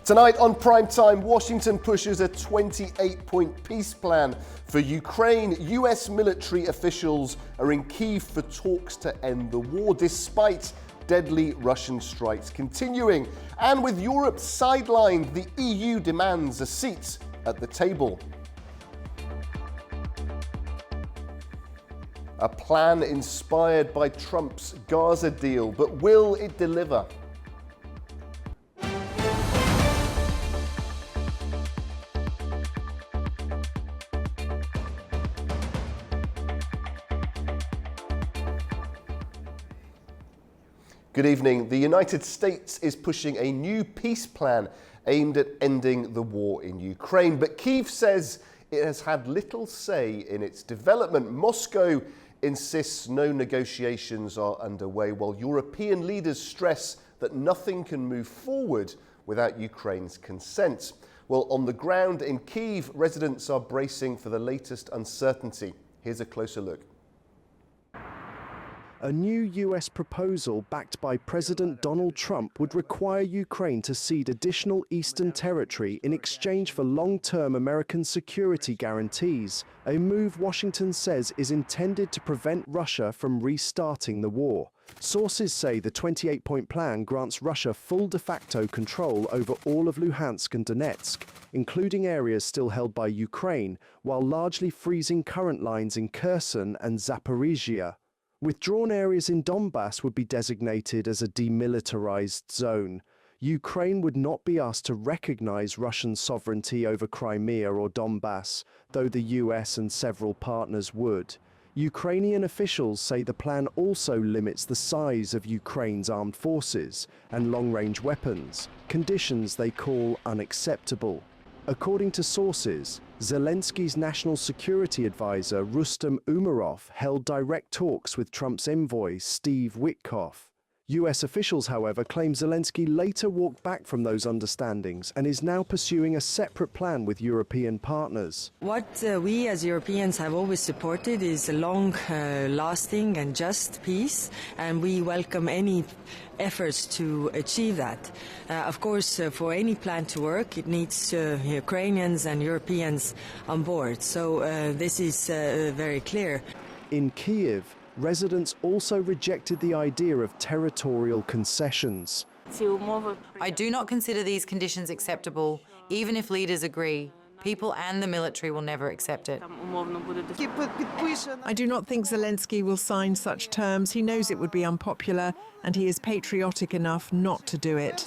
Tonight on Primetime, Washington pushes a 28-point peace plan for Ukraine. US military officials are in Kyiv for talks to end the war, despite deadly Russian strikes continuing. And with Europe sidelined, the EU demands a seat at the table. A plan inspired by Trump's Gaza deal, but will it deliver? Good evening. The United States is pushing a new peace plan aimed at ending the war in Ukraine, but Kyiv says it has had little say in its development. Moscow insists no negotiations are underway, while European leaders stress that nothing can move forward without Ukraine's consent. Well, on the ground in Kyiv, residents are bracing for the latest uncertainty. Here's a closer look. A new US proposal backed by President Donald Trump would require Ukraine to cede additional eastern territory in exchange for long-term American security guarantees, a move Washington says is intended to prevent Russia from restarting the war. Sources say the 28-point plan grants Russia full de facto control over all of Luhansk and Donetsk, including areas still held by Ukraine, while largely freezing current lines in Kherson and Zaporizhia. Withdrawn areas in Donbass would be designated as a demilitarized zone. Ukraine would not be asked to recognize Russian sovereignty over Crimea or Donbass, though the US and several partners would. Ukrainian officials say the plan also limits the size of Ukraine's armed forces and long-range weapons, conditions they call unacceptable. According to sources, Zelensky's national security advisor Rustem Umerov held direct talks with Trump's envoy Steve Witkoff. US officials, however, claim Zelensky later walked back from those understandings and is now pursuing a separate plan with European partners. What we as Europeans have always supported is a long-lasting and just peace, and we welcome any efforts to achieve that. Of course, for any plan to work, it needs Ukrainians and Europeans on board, so this is very clear. In Kyiv, residents also rejected the idea of territorial concessions. I do not consider these conditions acceptable, even if leaders agree. People and the military will never accept it. I do not think Zelensky will sign such terms. He knows it would be unpopular, and he is patriotic enough not to do it.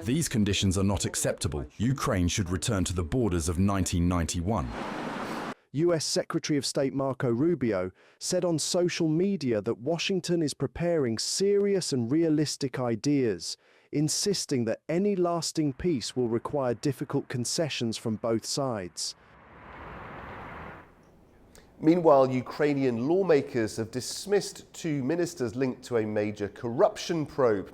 These conditions are not acceptable. Ukraine should return to the borders of 1991. US Secretary of State Marco Rubio said on social media that Washington is preparing serious and realistic ideas, insisting that any lasting peace will require difficult concessions from both sides. Meanwhile, Ukrainian lawmakers have dismissed two ministers linked to a major corruption probe.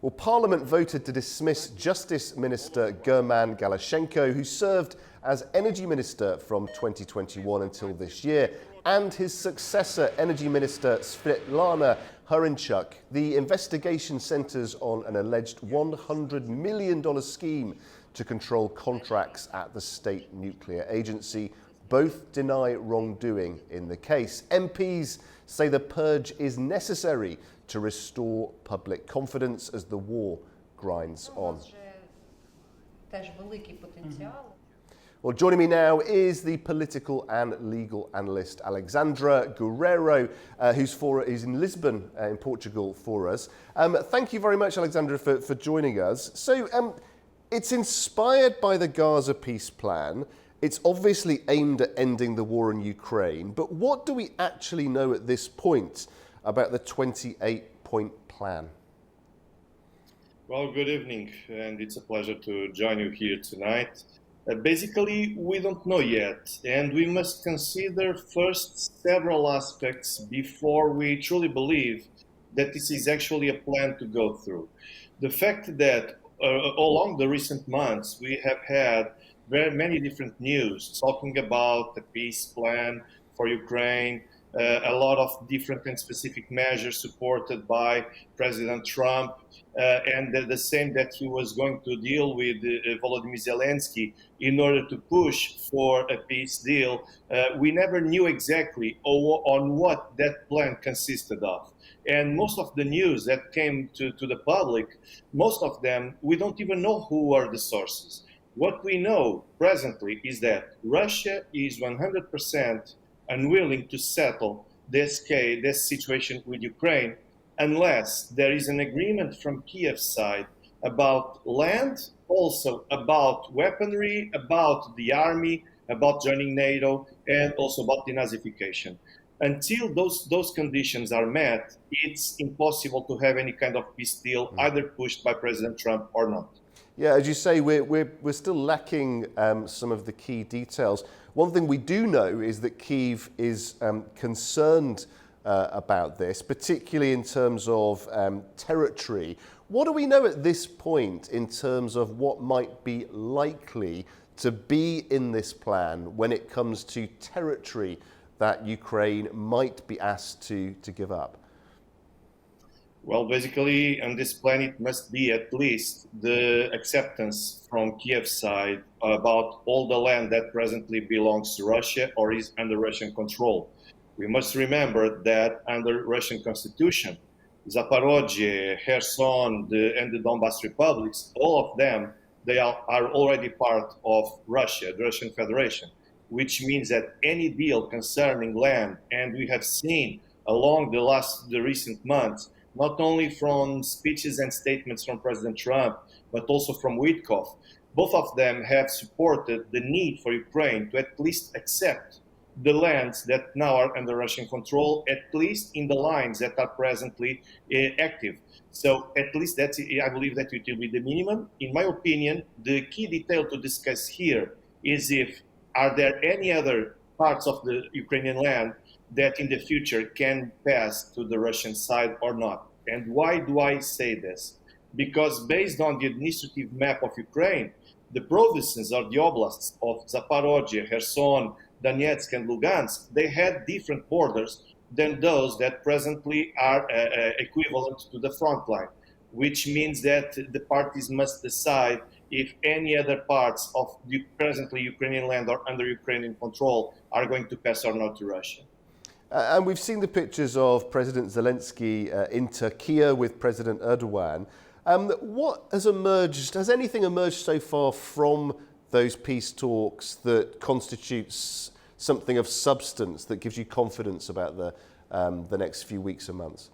Well, Parliament voted to dismiss Justice Minister German Galashenko, who served as Energy Minister from 2021 until this year, and his successor, Energy Minister Svetlana Hrynchyk. The investigation centres on an alleged $100 million scheme to control contracts at the state nuclear agency. Both deny wrongdoing in the case. MPs say the purge is necessary to restore public confidence as the war grinds on. Well, joining me now is the political and legal analyst Alexandra Guerrero, who's in Lisbon in Portugal for us. Thank you very much, Alexandra, for joining us. So it's inspired by the Gaza peace plan. It's obviously aimed at ending the war in Ukraine. But what do we actually know at this point about the 28-point plan? Well, good evening, and it's a pleasure to join you here tonight. Basically, we don't know yet, and we must consider first several aspects before we truly believe that this is actually a plan to go through. The fact that along the recent months, we have had very many different news talking about the peace plan for Ukraine, a lot of different and specific measures supported by President Trump, and the same that he was going to deal with Volodymyr Zelensky in order to push for a peace deal. We never knew exactly on what that plan consisted of. And most of the news that came to the public, most of them, we don't even know who are the sources. What we know presently is that Russia is 100% unwilling to settle this situation with Ukraine unless there is an agreement from Kiev's side about land, also about weaponry, about the army, about joining NATO, and also about denazification. Until those conditions are met, it's impossible to have any kind of peace deal, either pushed by President Trump or not. Yeah, as you say, we're still lacking some of the key details. One thing we do know is that Kyiv is concerned about this, particularly in terms of territory. What do we know at this point in terms of what might be likely to be in this plan when it comes to territory that Ukraine might be asked to give up? Well, basically, on this plan, it must be at least the acceptance from Kiev's side about all the land that presently belongs to Russia or is under Russian control. We must remember that under Russian constitution, Zaporozhye, Kherson, and the Donbas republics, all of them, they are already part of Russia, the Russian Federation, which means that any deal concerning land, and we have seen along the recent months, not only from speeches and statements from President Trump, but also from Witkoff, both of them have supported the need for Ukraine to at least accept the lands that now are under Russian control, at least in the lines that are presently active. So at least I believe that it will be the minimum. In my opinion, the key detail to discuss here is are there any other parts of the Ukrainian land that in the future can pass to the Russian side or not. And why do I say this? Because based on the administrative map of Ukraine, the provinces or the oblasts of Zaporozhye, Kherson, Donetsk, and Lugansk, they had different borders than those that presently are equivalent to the front line, which means that the parties must decide if any other parts of the presently Ukrainian land or under Ukrainian control are going to pass or not to Russia. And we've seen the pictures of President Zelensky in Turkey with President Erdogan. What has emerged? Has anything emerged so far from those peace talks that constitutes something of substance that gives you confidence about the next few weeks and months?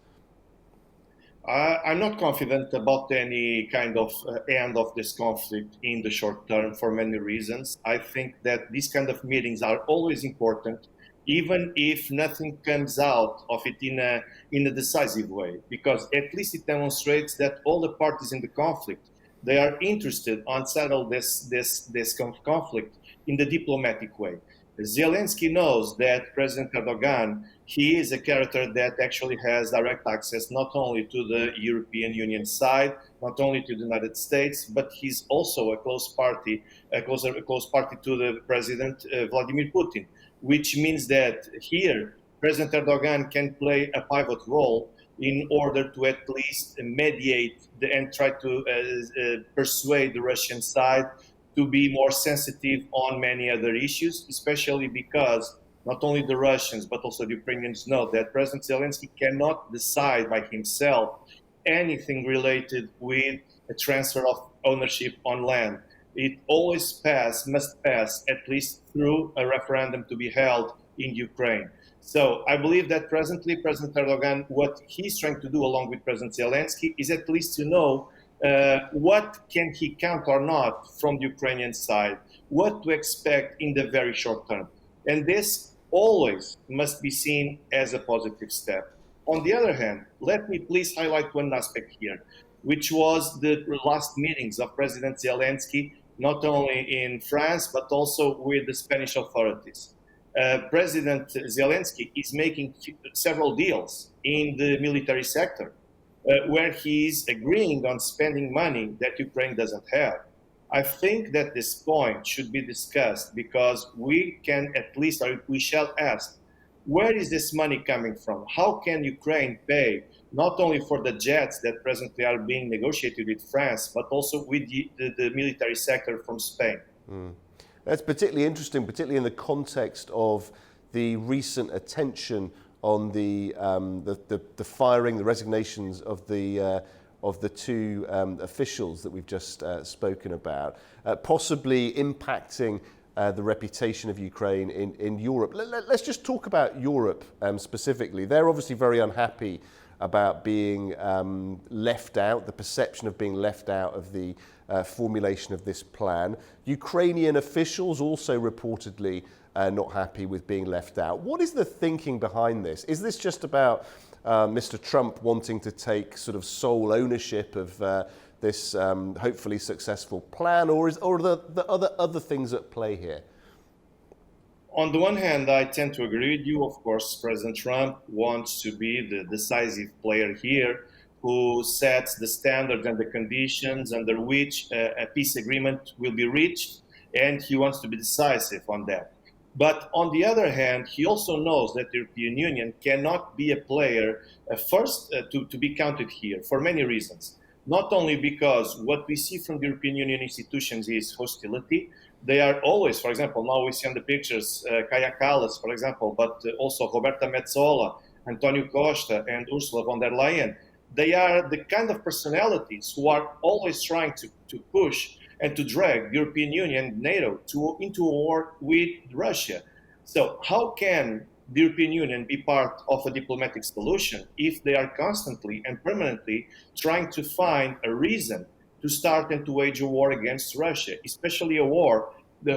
I'm not confident about any kind of end of this conflict in the short term for many reasons. I think that these kind of meetings are always important, even if nothing comes out of it in a decisive way, because at least it demonstrates that all the parties in the conflict, they are interested on settle this conflict in the diplomatic way. Zelensky knows that President Erdogan, he is a character that actually has direct access not only to the European Union side, not only to the United States, but he's also a close party to the President Vladimir Putin, which means that here President Erdogan can play a pivot role in order to at least mediate and try to persuade the Russian side to be more sensitive on many other issues, especially because not only the Russians, but also the Ukrainians know that President Zelensky cannot decide by himself anything related with a transfer of ownership on land. It always must pass at least through a referendum to be held in Ukraine. So I believe that presently President Erdogan, what he's trying to do along with President Zelensky is at least to know what can he count or not from the Ukrainian side, what to expect in the very short term. And this always must be seen as a positive step. On the other hand, let me please highlight one aspect here, which was the last meetings of President Zelensky, not only in France, but also with the Spanish authorities. President Zelensky is making several deals in the military sector, where he's agreeing on spending money that Ukraine doesn't have. I think that this point should be discussed because we can at least, or we shall ask where is this money coming from? How can Ukraine pay not only for the jets that presently are being negotiated with France, but also with the military sector from Spain? That's particularly interesting, particularly in the context of the recent attention on the firing, the resignations of the two officials that we've just spoken about, possibly impacting the reputation of Ukraine in Europe. Let's just talk about Europe specifically. They're obviously very unhappy about being left out, the perception of being left out of the formulation of this plan. Ukrainian officials also reportedly not happy with being left out. What is the thinking behind this? Is this just about Mr. Trump wanting to take sort of sole ownership of this hopefully successful plan, or are there other things at play here? On the one hand, I tend to agree with you. Of course, President Trump wants to be the decisive player here, who sets the standard and the conditions under which a peace agreement will be reached, and he wants to be decisive on that. But on the other hand, he also knows that the European Union cannot be a player to be counted here for many reasons. Not only because what we see from the European Union institutions is hostility. They are always, for example, now we see on the pictures Kaja Kallas, for example, but also Roberta Metsola, Antonio Costa, and Ursula von der Leyen. They are the kind of personalities who are always trying to push and to drag the European Union, NATO, into a war with Russia. So how can the European Union be part of a diplomatic solution if they are constantly and permanently trying to find a reason to start and to wage a war against Russia, especially a war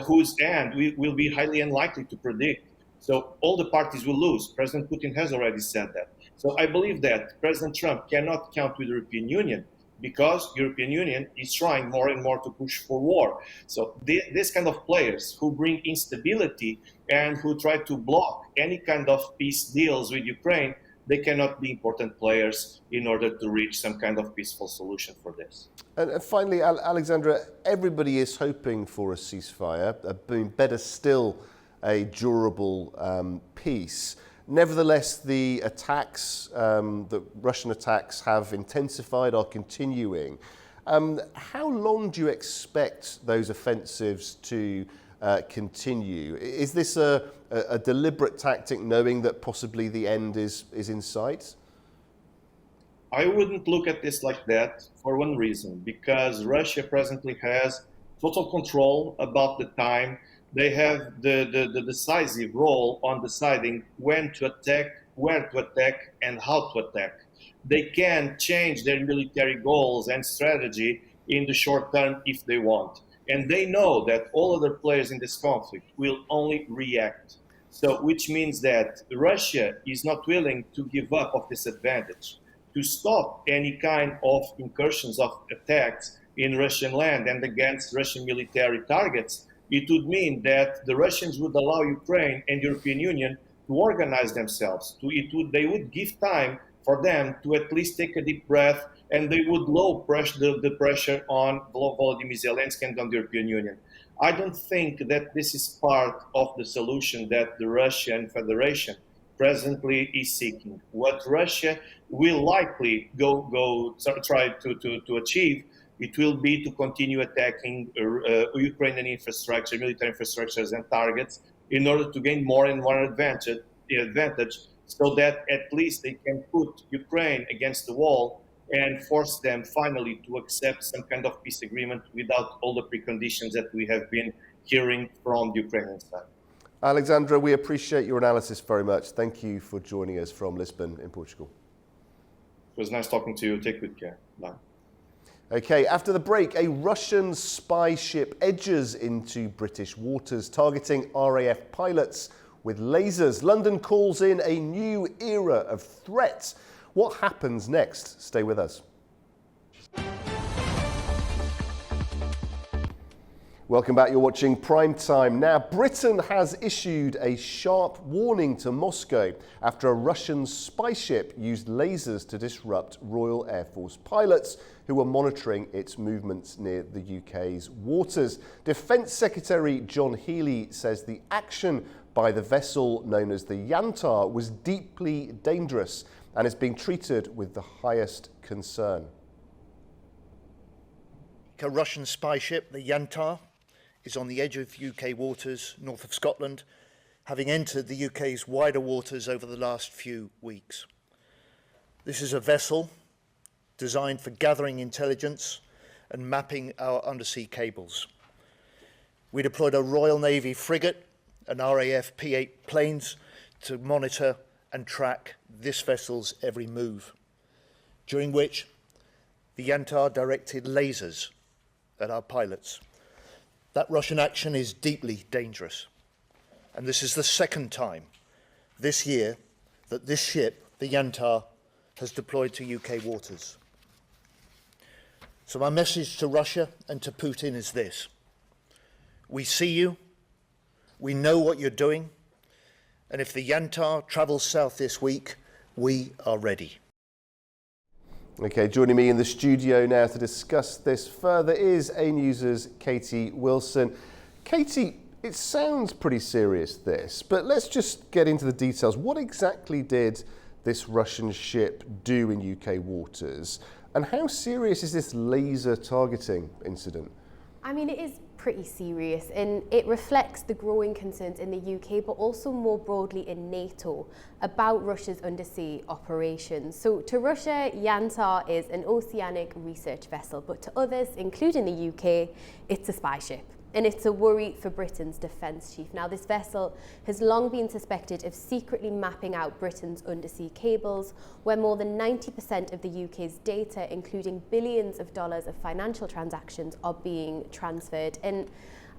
whose end will be highly unlikely to predict? So all the parties will lose. President Putin has already said that. So I believe that President Trump cannot count with the European Union, because the European Union is trying more and more to push for war. So this kind of players who bring instability and who try to block any kind of peace deals with Ukraine, they cannot be important players in order to reach some kind of peaceful solution for this. And finally, Alexandra, everybody is hoping for a ceasefire, better still, a durable peace. Nevertheless, the attacks, the Russian attacks have intensified, are continuing. How long do you expect those offensives to continue? Is this a deliberate tactic, knowing that possibly the end is in sight? I wouldn't look at this like that for one reason, because Russia presently has total control about the time. They have the decisive role on deciding when to attack, where to attack, and how to attack. They can change their military goals and strategy in the short term if they want. And they know that all other players in this conflict will only react. So, which means that Russia is not willing to give up of this advantage. To stop any kind of incursions of attacks in Russian land and against Russian military targets, it would mean that the Russians would allow Ukraine and the European Union to organize themselves. They would give time for them to at least take a deep breath, and they would low the pressure on Volodymyr Zelensky and on the European Union. I don't think that this is part of the solution that the Russian Federation presently is seeking. What Russia will likely try to achieve, it will be to continue attacking Ukrainian infrastructure, military infrastructures and targets in order to gain more and more advantage, so that at least they can put Ukraine against the wall and force them finally to accept some kind of peace agreement without all the preconditions that we have been hearing from the Ukrainian side. Alexandra, we appreciate your analysis very much. Thank you for joining us from Lisbon in Portugal. It was nice talking to you. Take good care. Bye. Okay, after the break, a Russian spy ship edges into British waters, targeting RAF pilots with lasers. London calls in a new era of threat. What happens next? Stay with us. Welcome back, you're watching Prime Time. Now, Britain has issued a sharp warning to Moscow after a Russian spy ship used lasers to disrupt Royal Air Force pilots who were monitoring its movements near the UK's waters. Defence Secretary John Healey says the action by the vessel known as the Yantar was deeply dangerous and is being treated with the highest concern. A Russian spy ship, the Yantar, is on the edge of UK waters north of Scotland, having entered the UK's wider waters over the last few weeks. This is a vessel designed for gathering intelligence and mapping our undersea cables. We deployed a Royal Navy frigate and RAF P-8 planes to monitor and track this vessel's every move, during which the Yantar directed lasers at our pilots. That Russian action is deeply dangerous, and this is the second time this year that this ship, the Yantar, has deployed to UK waters. So my message to Russia and to Putin is this: we see you, we know what you're doing, and if the Yantar travels south this week, we are ready. Okay, joining me in the studio now to discuss this further is AnewZ's Katie Wilson. Katie, it sounds pretty serious, this, but let's just get into the details. What exactly did this Russian ship do in UK waters, and how serious is this laser targeting incident? I mean, it is pretty serious, and it reflects the growing concerns in the UK, but also more broadly in NATO about Russia's undersea operations. So to Russia, Yantar is an oceanic research vessel, but to others, including the UK, it's a spy ship. And it's a worry for Britain's defence chief. Now, this vessel has long been suspected of secretly mapping out Britain's undersea cables, where more than 90% of the UK's data, including billions of dollars of financial transactions, are being transferred. And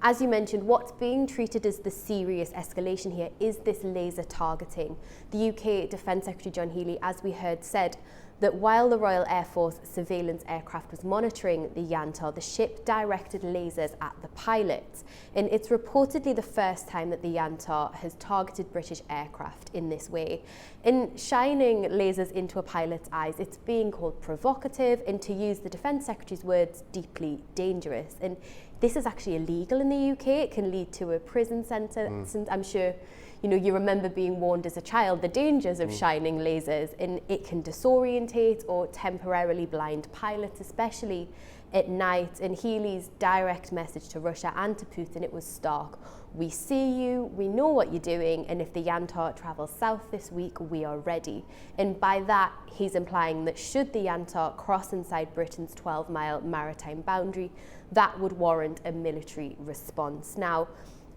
as you mentioned, what's being treated as the serious escalation here is this laser targeting. The UK Defence Secretary John Healey, as we heard, said that while the Royal Air Force surveillance aircraft was monitoring the Yantar, the ship directed lasers at the pilots. And it's reportedly the first time that the Yantar has targeted British aircraft in this way. In shining lasers into a pilot's eyes, it's being called provocative, and to use the Defence Secretary's words, deeply dangerous. And this is actually illegal in the UK. It can lead to a prison sentence. I'm sure you remember being warned as a child the dangers of shining lasers, and it can disorientate or temporarily blind pilots, especially at night. And Healey's direct message to Russia and to Putin, it was stark. We see you, we know what you're doing, and if the Yantar travels south this week, we are ready. And by that, he's implying that should the Yantar cross inside Britain's 12-mile maritime boundary, that would warrant a military response. Now,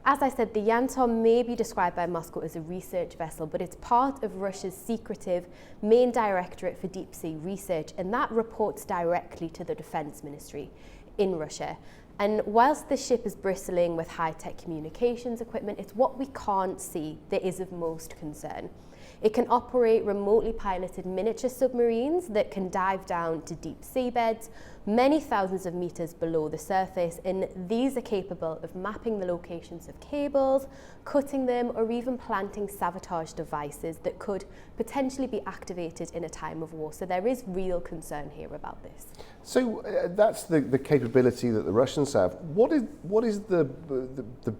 as I said, the Yantar may be described by Moscow as a research vessel, but it's part of Russia's secretive main directorate for deep sea research, and that reports directly to the Defence Ministry in Russia. And whilst the ship is bristling with high-tech communications equipment, it's what we can't see that is of most concern. It can operate remotely piloted miniature submarines that can dive down to deep seabeds, many thousands of meters below the surface, and these are capable of mapping the locations of cables, cutting them, or even planting sabotage devices that could potentially be activated in a time of war. So there is real concern here about this. So that's the capability that the Russians have. What is the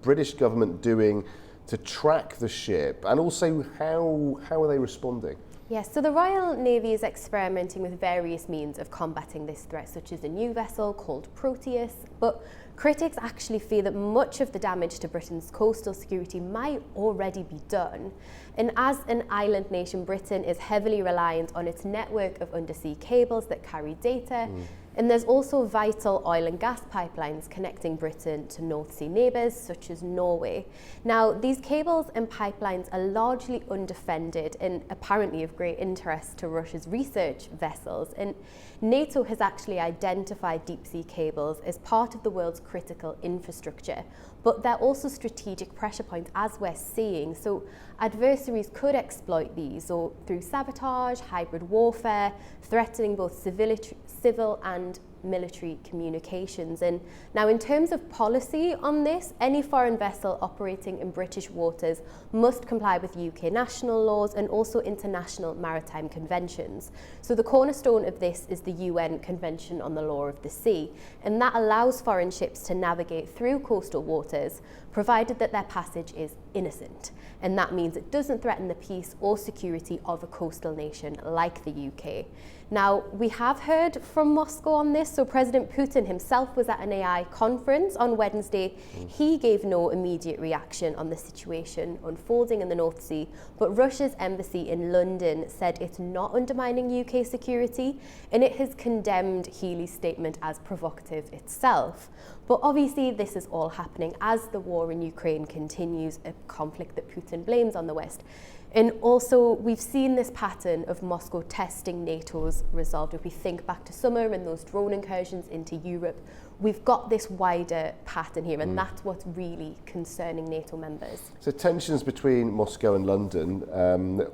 British government doing to track the ship, and also how are they responding? Yes, so the Royal Navy is experimenting with various means of combating this threat, such as a new vessel called Proteus, but critics actually fear that much of the damage to Britain's coastal security might already be done. And as an island nation, Britain is heavily reliant on its network of undersea cables that carry data. And there's also vital oil and gas pipelines connecting Britain to North Sea neighbours such as Norway. Now, these cables and pipelines are largely undefended and apparently of great interest to Russia's research vessels. And NATO has actually identified deep sea cables as part of the world's critical infrastructure, but they're also strategic pressure points, as we're seeing. So adversaries could exploit these, or through sabotage, hybrid warfare, threatening both civil and military communications. And now, in terms of policy on this, any foreign vessel operating in British waters must comply with UK national laws and also international maritime conventions. So the cornerstone of this is the UN Convention on the Law of the Sea, and that allows foreign ships to navigate through coastal waters, provided that their passage is innocent. And that means it doesn't threaten the peace or security of a coastal nation like the UK. Now, we have heard from Moscow on this. So President Putin himself was at an AI conference on Wednesday. He gave no immediate reaction on the situation unfolding in the North Sea, but Russia's embassy in London said it's not undermining UK security, and it has condemned Healy's statement as provocative itself. But obviously this is all happening as the war in Ukraine continues, a conflict that Putin blames on the West. And also, we've seen this pattern of Moscow testing NATO's resolve. If we think back to summer and those drone incursions into Europe, we've got this wider pattern here, and that's what's really concerning NATO members. So tensions between Moscow and London.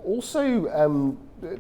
Also,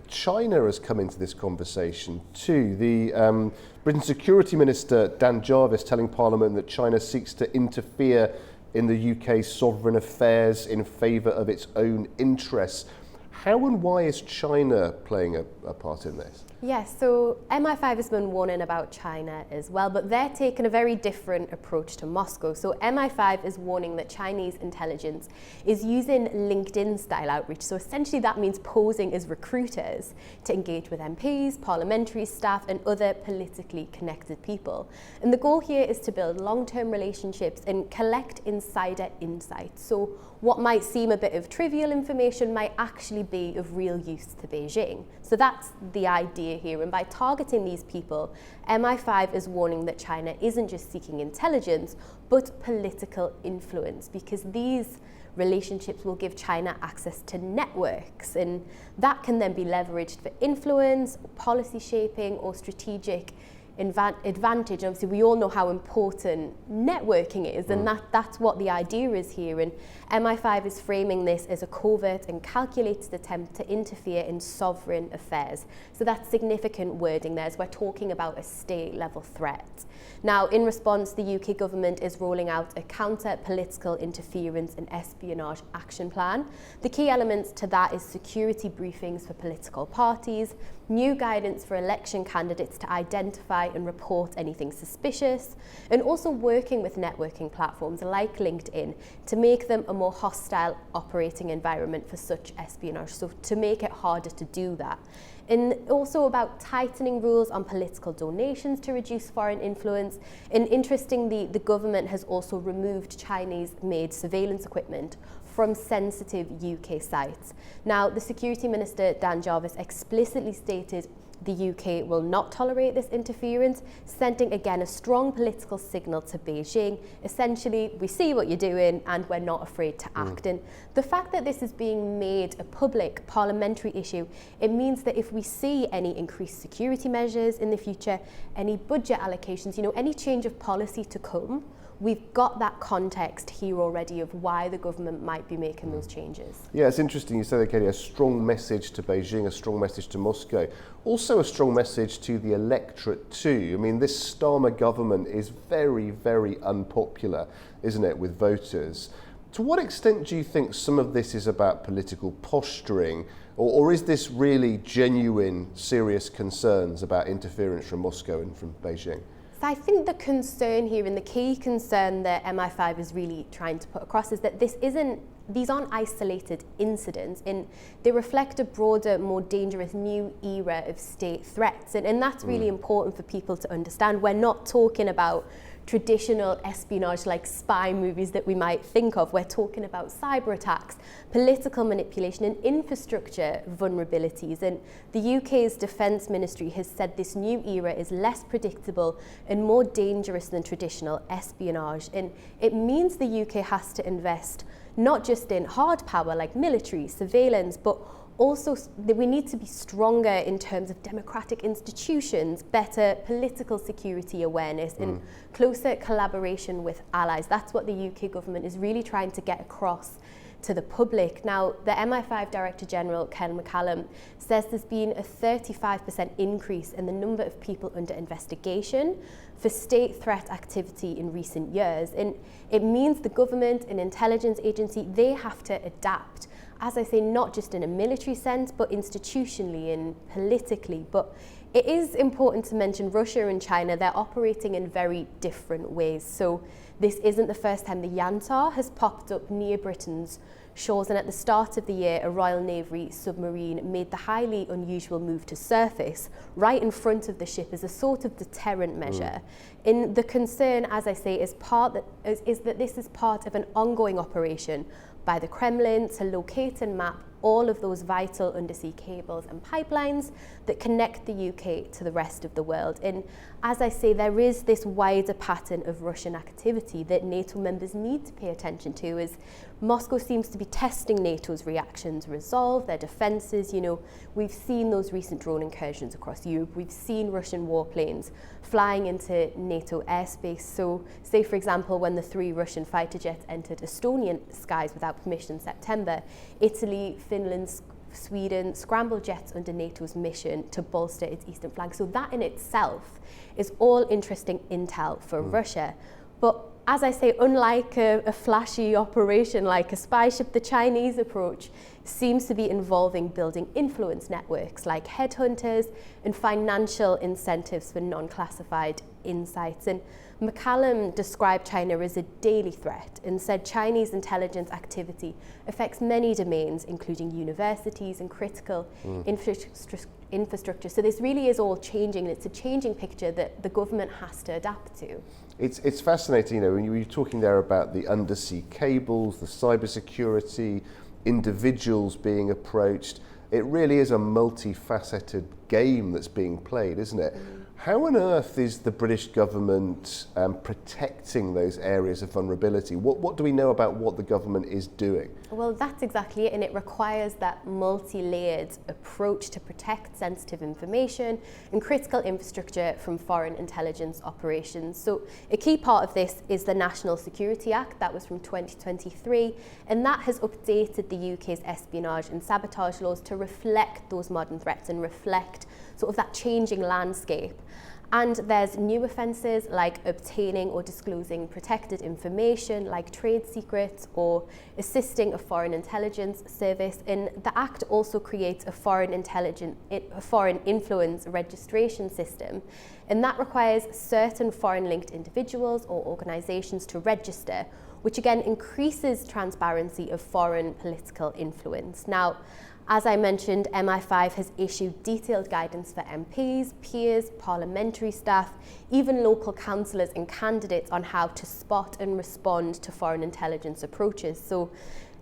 China has come into this conversation too. The Britain's Security Minister, Dan Jarvis, telling Parliament that China seeks to interfere in the UK's sovereign affairs in favour of its own interests. How and why is China playing a part in this? Yes, so MI5 has been warning about China as well, but they're taking a very different approach to Moscow. So MI5 is warning that Chinese intelligence is using LinkedIn-style outreach. So essentially that means posing as recruiters to engage with MPs, parliamentary staff, and other politically connected people. And the goal here is to build long-term relationships and collect insider insights. So what might seem a bit of trivial information might actually be of real use to Beijing. So that's the idea here. And by targeting these people, MI5 is warning that China isn't just seeking intelligence, but political influence, because these relationships will give China access to networks, and that can then be leveraged for influence, policy shaping, or strategic advantage. Obviously, we all know how important networking is, and that's what the idea is here. And MI5 is framing this as a covert and calculated attempt to interfere in sovereign affairs. So that's significant wording there, as we're talking about a state-level threat. Now, in response, the UK government is rolling out a counter-political interference and espionage action plan. The key elements to that is security briefings for political parties, new guidance for election candidates to identify and report anything suspicious, and also working with networking platforms like LinkedIn to make them a more hostile operating environment for such espionage, so to make it harder to do that. And also about tightening rules on political donations to reduce foreign influence. And interestingly, the government has also removed Chinese-made surveillance equipment from sensitive UK sites. Now, the Security Minister, Dan Jarvis, explicitly stated the UK will not tolerate this interference, sending again a strong political signal to Beijing. Essentially, we see what you're doing and we're not afraid to act. And the fact that this is being made a public parliamentary issue, it means that if we see any increased security measures in the future, any budget allocations, any change of policy to come, we've got that context here already of why the government might be making those changes. Yeah, it's interesting you say that, Katie, a strong message to Beijing, a strong message to Moscow, also a strong message to the electorate too. I mean, this Starmer government is very, very unpopular, isn't it, with voters? To what extent do you think some of this is about political posturing, or is this really genuine, serious concerns about interference from Moscow and from Beijing? So I think the concern here, and the key concern that MI5 is really trying to put across, is that these aren't isolated incidents, and they reflect a broader, more dangerous new era of state threats. And that's really important for people to understand. We're not talking about traditional espionage like spy movies that we might think of. We're talking about cyber attacks, political manipulation, and infrastructure vulnerabilities. And the UK's Defence Ministry has said this new era is less predictable and more dangerous than traditional espionage. And it means the UK has to invest not just in hard power like military, surveillance, but also that we need to be stronger in terms of democratic institutions, better political security awareness, and closer collaboration with allies. That's what the UK government is really trying to get across to the public. Now, the MI5 Director General, Ken McCallum, says there's been a 35% increase in the number of people under investigation for state threat activity in recent years. And it means the government and intelligence agency, they have to adapt. As I say, not just in a military sense, but institutionally and politically. But it is important to mention Russia and China, they're operating in very different ways. So this isn't the first time the Yantar has popped up near Britain's shores, and at the start of the year, a Royal Navy submarine made the highly unusual move to surface right in front of the ship as a sort of deterrent measure. And the concern, as I say, is that this is part of an ongoing operation by the Kremlin to locate and map all of those vital undersea cables and pipelines that connect the UK to the rest of the world. And as I say, there is this wider pattern of Russian activity that NATO members need to pay attention to, as Moscow seems to be testing NATO's reaction to resolve their defences. You know, we've seen those recent drone incursions across Europe. We've seen Russian warplanes flying into NATO airspace. So, say for example, when the 3 Russian fighter jets entered Estonian skies without permission in September, Italy, Finland, Sweden scrambled jets under NATO's mission to bolster its eastern flank. So that in itself is all interesting intel for Russia. But as I say, unlike a flashy operation like a spy ship, the Chinese approach seems to be involving building influence networks like headhunters and financial incentives for non-classified insights. And McCallum described China as a daily threat and said Chinese intelligence activity affects many domains, including universities and critical infrastructure. So this really is all changing, and it's a changing picture that the government has to adapt to. It's fascinating, you know, when you were talking there about the undersea cables, the cybersecurity, individuals being approached. It really is a multifaceted game that's being played, isn't it? How on earth is the British government protecting those areas of vulnerability? What do we know about what the government is doing? Well, that's exactly it, and it requires that multi-layered approach to protect sensitive information and critical infrastructure from foreign intelligence operations. So a key part of this is the National Security Act, that was from 2023, and that has updated the UK's espionage and sabotage laws to reflect those modern threats and reflect sort of that changing landscape. And there's new offences like obtaining or disclosing protected information like trade secrets or assisting a foreign intelligence service. And the Act also creates a foreign influence registration system. And that requires certain foreign-linked individuals or organisations to register, which again increases transparency of foreign political influence. Now, as I mentioned, MI5 has issued detailed guidance for MPs, peers, parliamentary staff, even local councillors and candidates on how to spot and respond to foreign intelligence approaches. So,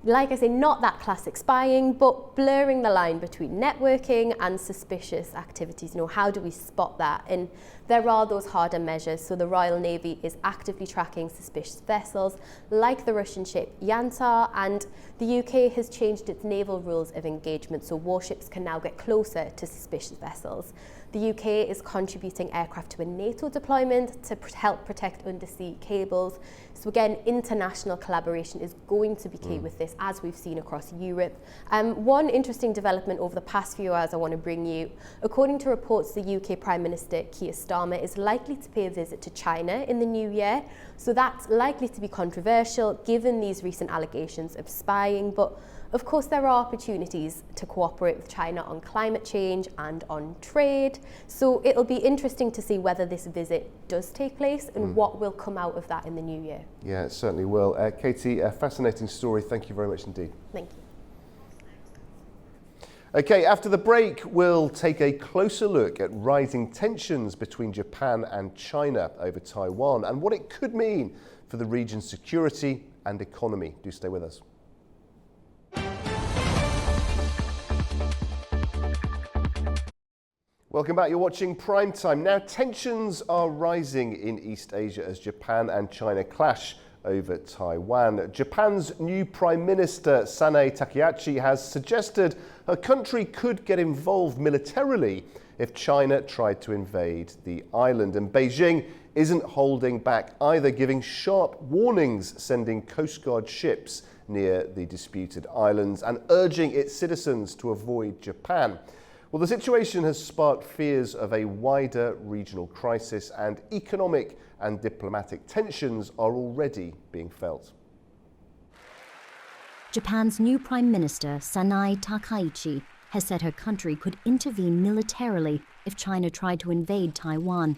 like I say, not that classic spying, but blurring the line between networking and suspicious activities. You know, how do we spot that? And there are those harder measures. So the Royal Navy is actively tracking suspicious vessels like the Russian ship Yantar, and the UK has changed its naval rules of engagement, so warships can now get closer to suspicious vessels. The UK is contributing aircraft to a NATO deployment to help protect undersea cables. So again, international collaboration is going to be key with this, as we've seen across Europe. One interesting development over the past few hours I want to bring you. According to reports, the UK Prime Minister Keir Starmer is likely to pay a visit to China in the new year. So that's likely to be controversial given these recent allegations of spying. But of course, there are opportunities to cooperate with China on climate change and on trade. So it'll be interesting to see whether this visit does take place and what will come out of that in the new year. Yeah, it certainly will. Katie, a fascinating story. Thank you very much indeed. Thank you. Okay, after the break, we'll take a closer look at rising tensions between Japan and China over Taiwan and what it could mean for the region's security and economy. Do stay with us. Welcome back. You're watching PrimeTime. Now, tensions are rising in East Asia as Japan and China clash over Taiwan. Japan's new Prime Minister, Sanae Takaichi, has suggested her country could get involved militarily if China tried to invade the island. And Beijing isn't holding back either, giving sharp warnings, sending Coast Guard ships near the disputed islands and urging its citizens to avoid Japan. Well, the situation has sparked fears of a wider regional crisis, and economic and diplomatic tensions are already being felt. Japan's new Prime Minister, Sanae Takaichi, has said her country could intervene militarily if China tried to invade Taiwan.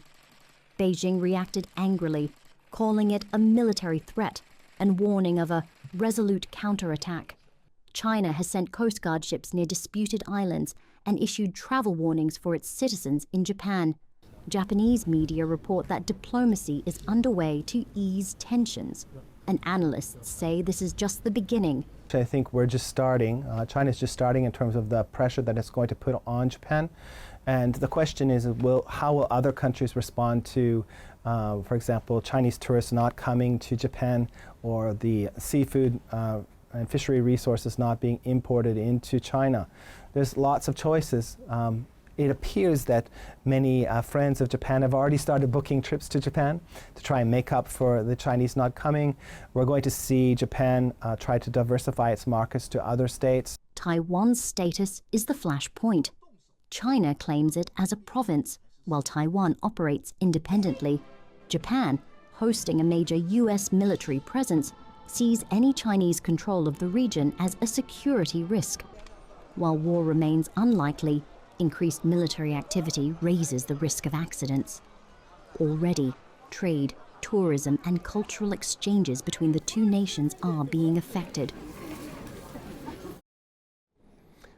Beijing reacted angrily, calling it a military threat and warning of a resolute counterattack. China has sent Coast Guard ships near disputed islands and issued travel warnings for its citizens in Japan. Japanese media report that diplomacy is underway to ease tensions, and analysts say this is just the beginning. I think we're just starting. China's just starting in terms of the pressure that it's going to put on Japan. And the question is, how will other countries respond to, for example, Chinese tourists not coming to Japan, or the seafood and fishery resources not being imported into China? There's lots of choices. It appears that many friends of Japan have already started booking trips to Japan to try and make up for the Chinese not coming. We're going to see Japan try to diversify its markets to other states. Taiwan's status is the flashpoint. China claims it as a province, while Taiwan operates independently. Japan, hosting a major U.S. military presence, sees any Chinese control of the region as a security risk. While war remains unlikely, increased military activity raises the risk of accidents. Already, trade, tourism, and cultural exchanges between the two nations are being affected.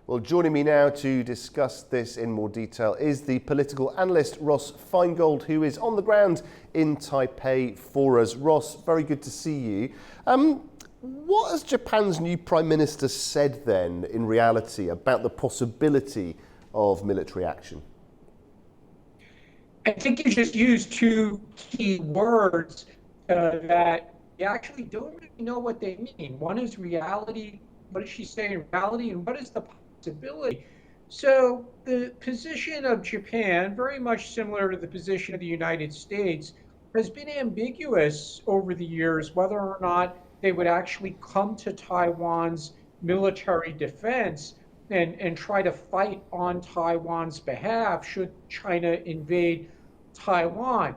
Well, joining me now to discuss this in more detail is the political analyst Ross Feingold, who is on the ground in Taipei for us. Ross, very good to see you. What has Japan's new Prime Minister said then, in reality, about the possibility of military action? I think you just used two key words that you actually don't really know what they mean. One is reality. What is she saying? Reality, and what is the possibility? So the position of Japan, very much similar to the position of the United States, has been ambiguous over the years whether or not they would actually come to Taiwan's military defense and try to fight on Taiwan's behalf should China invade Taiwan.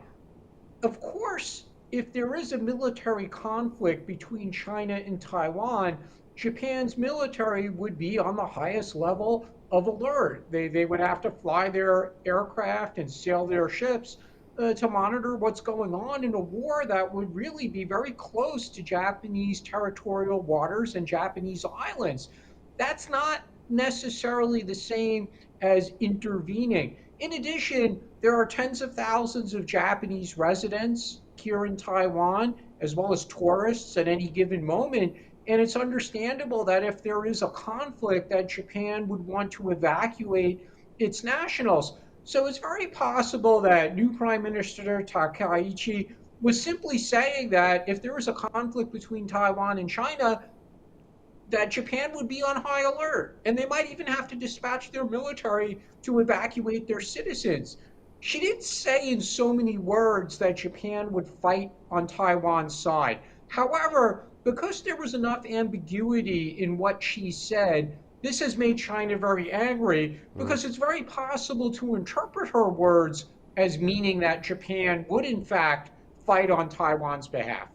Of course, if there is a military conflict between China and Taiwan, Japan's military would be on the highest level of alert. They would have to fly their aircraft and sail their ships to monitor what's going on in a war that would really be very close to Japanese territorial waters and Japanese islands. That's not necessarily the same as intervening. In addition, there are tens of thousands of Japanese residents here in Taiwan, as well as tourists at any given moment. And it's understandable that if there is a conflict, that Japan would want to evacuate its nationals. So it's very possible that new Prime Minister Takaichi was simply saying that if there was a conflict between Taiwan and China, that Japan would be on high alert, and they might even have to dispatch their military to evacuate their citizens. She didn't say in so many words that Japan would fight on Taiwan's side. However, because there was enough ambiguity in what she said, this has made China very angry, because it's very possible to interpret her words as meaning that Japan would in fact fight on Taiwan's behalf.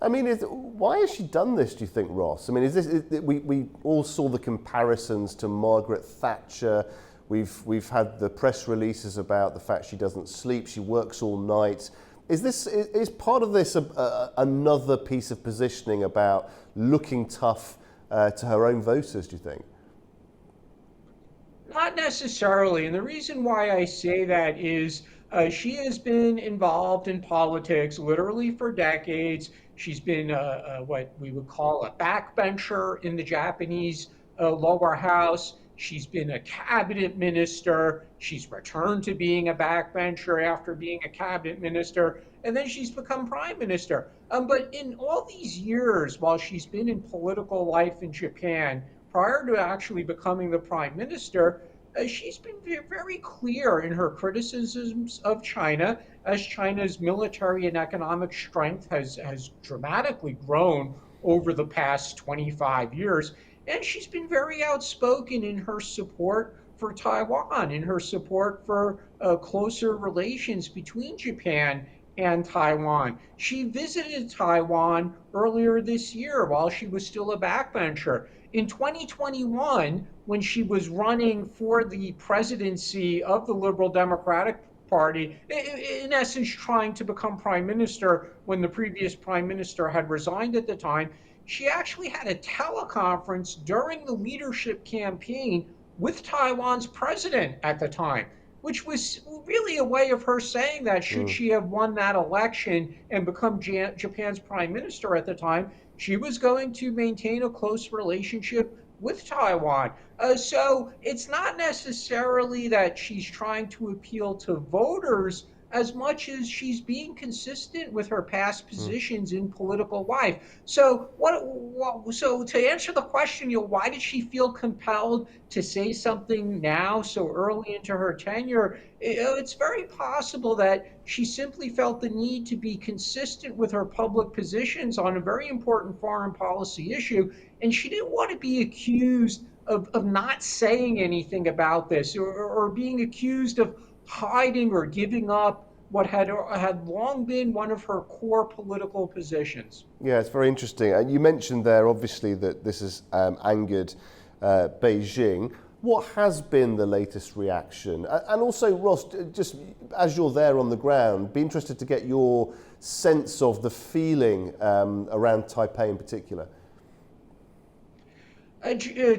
I mean, why has she done this, do you think, Ross? I mean, we all saw the comparisons to Margaret Thatcher. We've had the press releases about the fact she doesn't sleep, she works all night. Is part of this another piece of positioning about looking tough to her own voters, do you think? Not necessarily, and the reason why I say that is she has been involved in politics literally for decades. She's been what we would call a backbencher in the Japanese lower house. She's been a cabinet minister. She's returned to being a backbencher after being a cabinet minister, and then she's become prime minister. But in all these years, while she's been in political life in Japan, prior to actually becoming the prime minister, she's been very clear in her criticisms of China as China's military and economic strength has dramatically grown over the past 25 years. And she's been very outspoken in her support for Taiwan, in her support for closer relations between Japan and Taiwan. She visited Taiwan earlier this year while she was still a backbencher. In 2021, when she was running for the presidency of the Liberal Democratic Party, in essence trying to become prime minister when the previous prime minister had resigned at the time, she actually had a teleconference during the leadership campaign with Taiwan's president at the time, which was really a way of her saying that should she have won that election and become Japan's prime minister at the time, she was going to maintain a close relationship with Taiwan. So it's not necessarily that she's trying to appeal to voters as much as she's being consistent with her past positions in political life. So so to answer the question, why did she feel compelled to say something now so early into her tenure? It's very possible that she simply felt the need to be consistent with her public positions on a very important foreign policy issue, and she didn't want to be accused of not saying anything about this or being accused of hiding or giving up what had long been one of her core political positions. Yeah, it's very interesting. And you mentioned there, obviously, that this has angered Beijing. What has been the latest reaction? And also, Ross, just as you're there on the ground, be interested to get your sense of the feeling around Taipei in particular.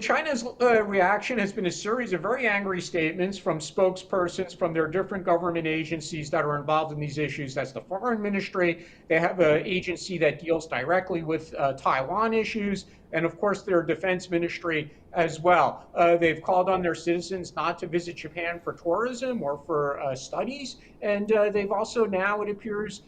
China's reaction has been a series of very angry statements from spokespersons from their different government agencies that are involved in these issues. That's the Foreign Ministry. They have an agency that deals directly with Taiwan issues, and of course their Defense Ministry as well. They've called on their citizens not to visit Japan for tourism or for studies, and they've also now, it appears,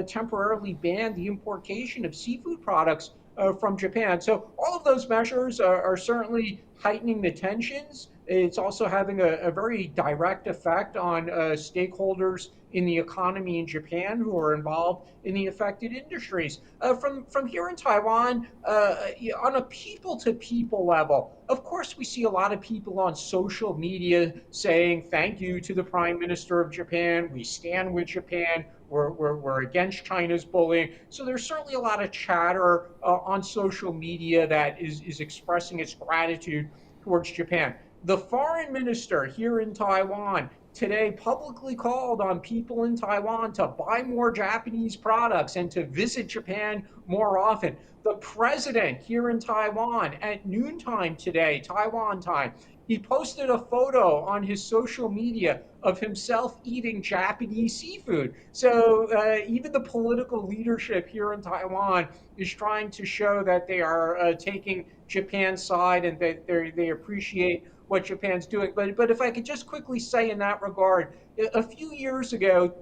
temporarily banned the importation of seafood products from Japan. So all of those measures are certainly heightening the tensions. It's also having a very direct effect on stakeholders in the economy in Japan who are involved in the affected industries. From here in Taiwan, on a people-to-people level, of course we see a lot of people on social media saying thank you to the Prime Minister of Japan, we stand with Japan, we're against China's bullying. So there's certainly a lot of chatter on social media that is expressing its gratitude towards Japan. The foreign minister here in Taiwan today publicly called on people in Taiwan to buy more Japanese products and to visit Japan more often. The president here in Taiwan at noontime today, Taiwan time, he posted a photo on his social media of himself eating Japanese seafood. So even the political leadership here in Taiwan is trying to show that they are taking Japan's side and that they appreciate what Japan's doing. But if I could just quickly say in that regard, a few years ago,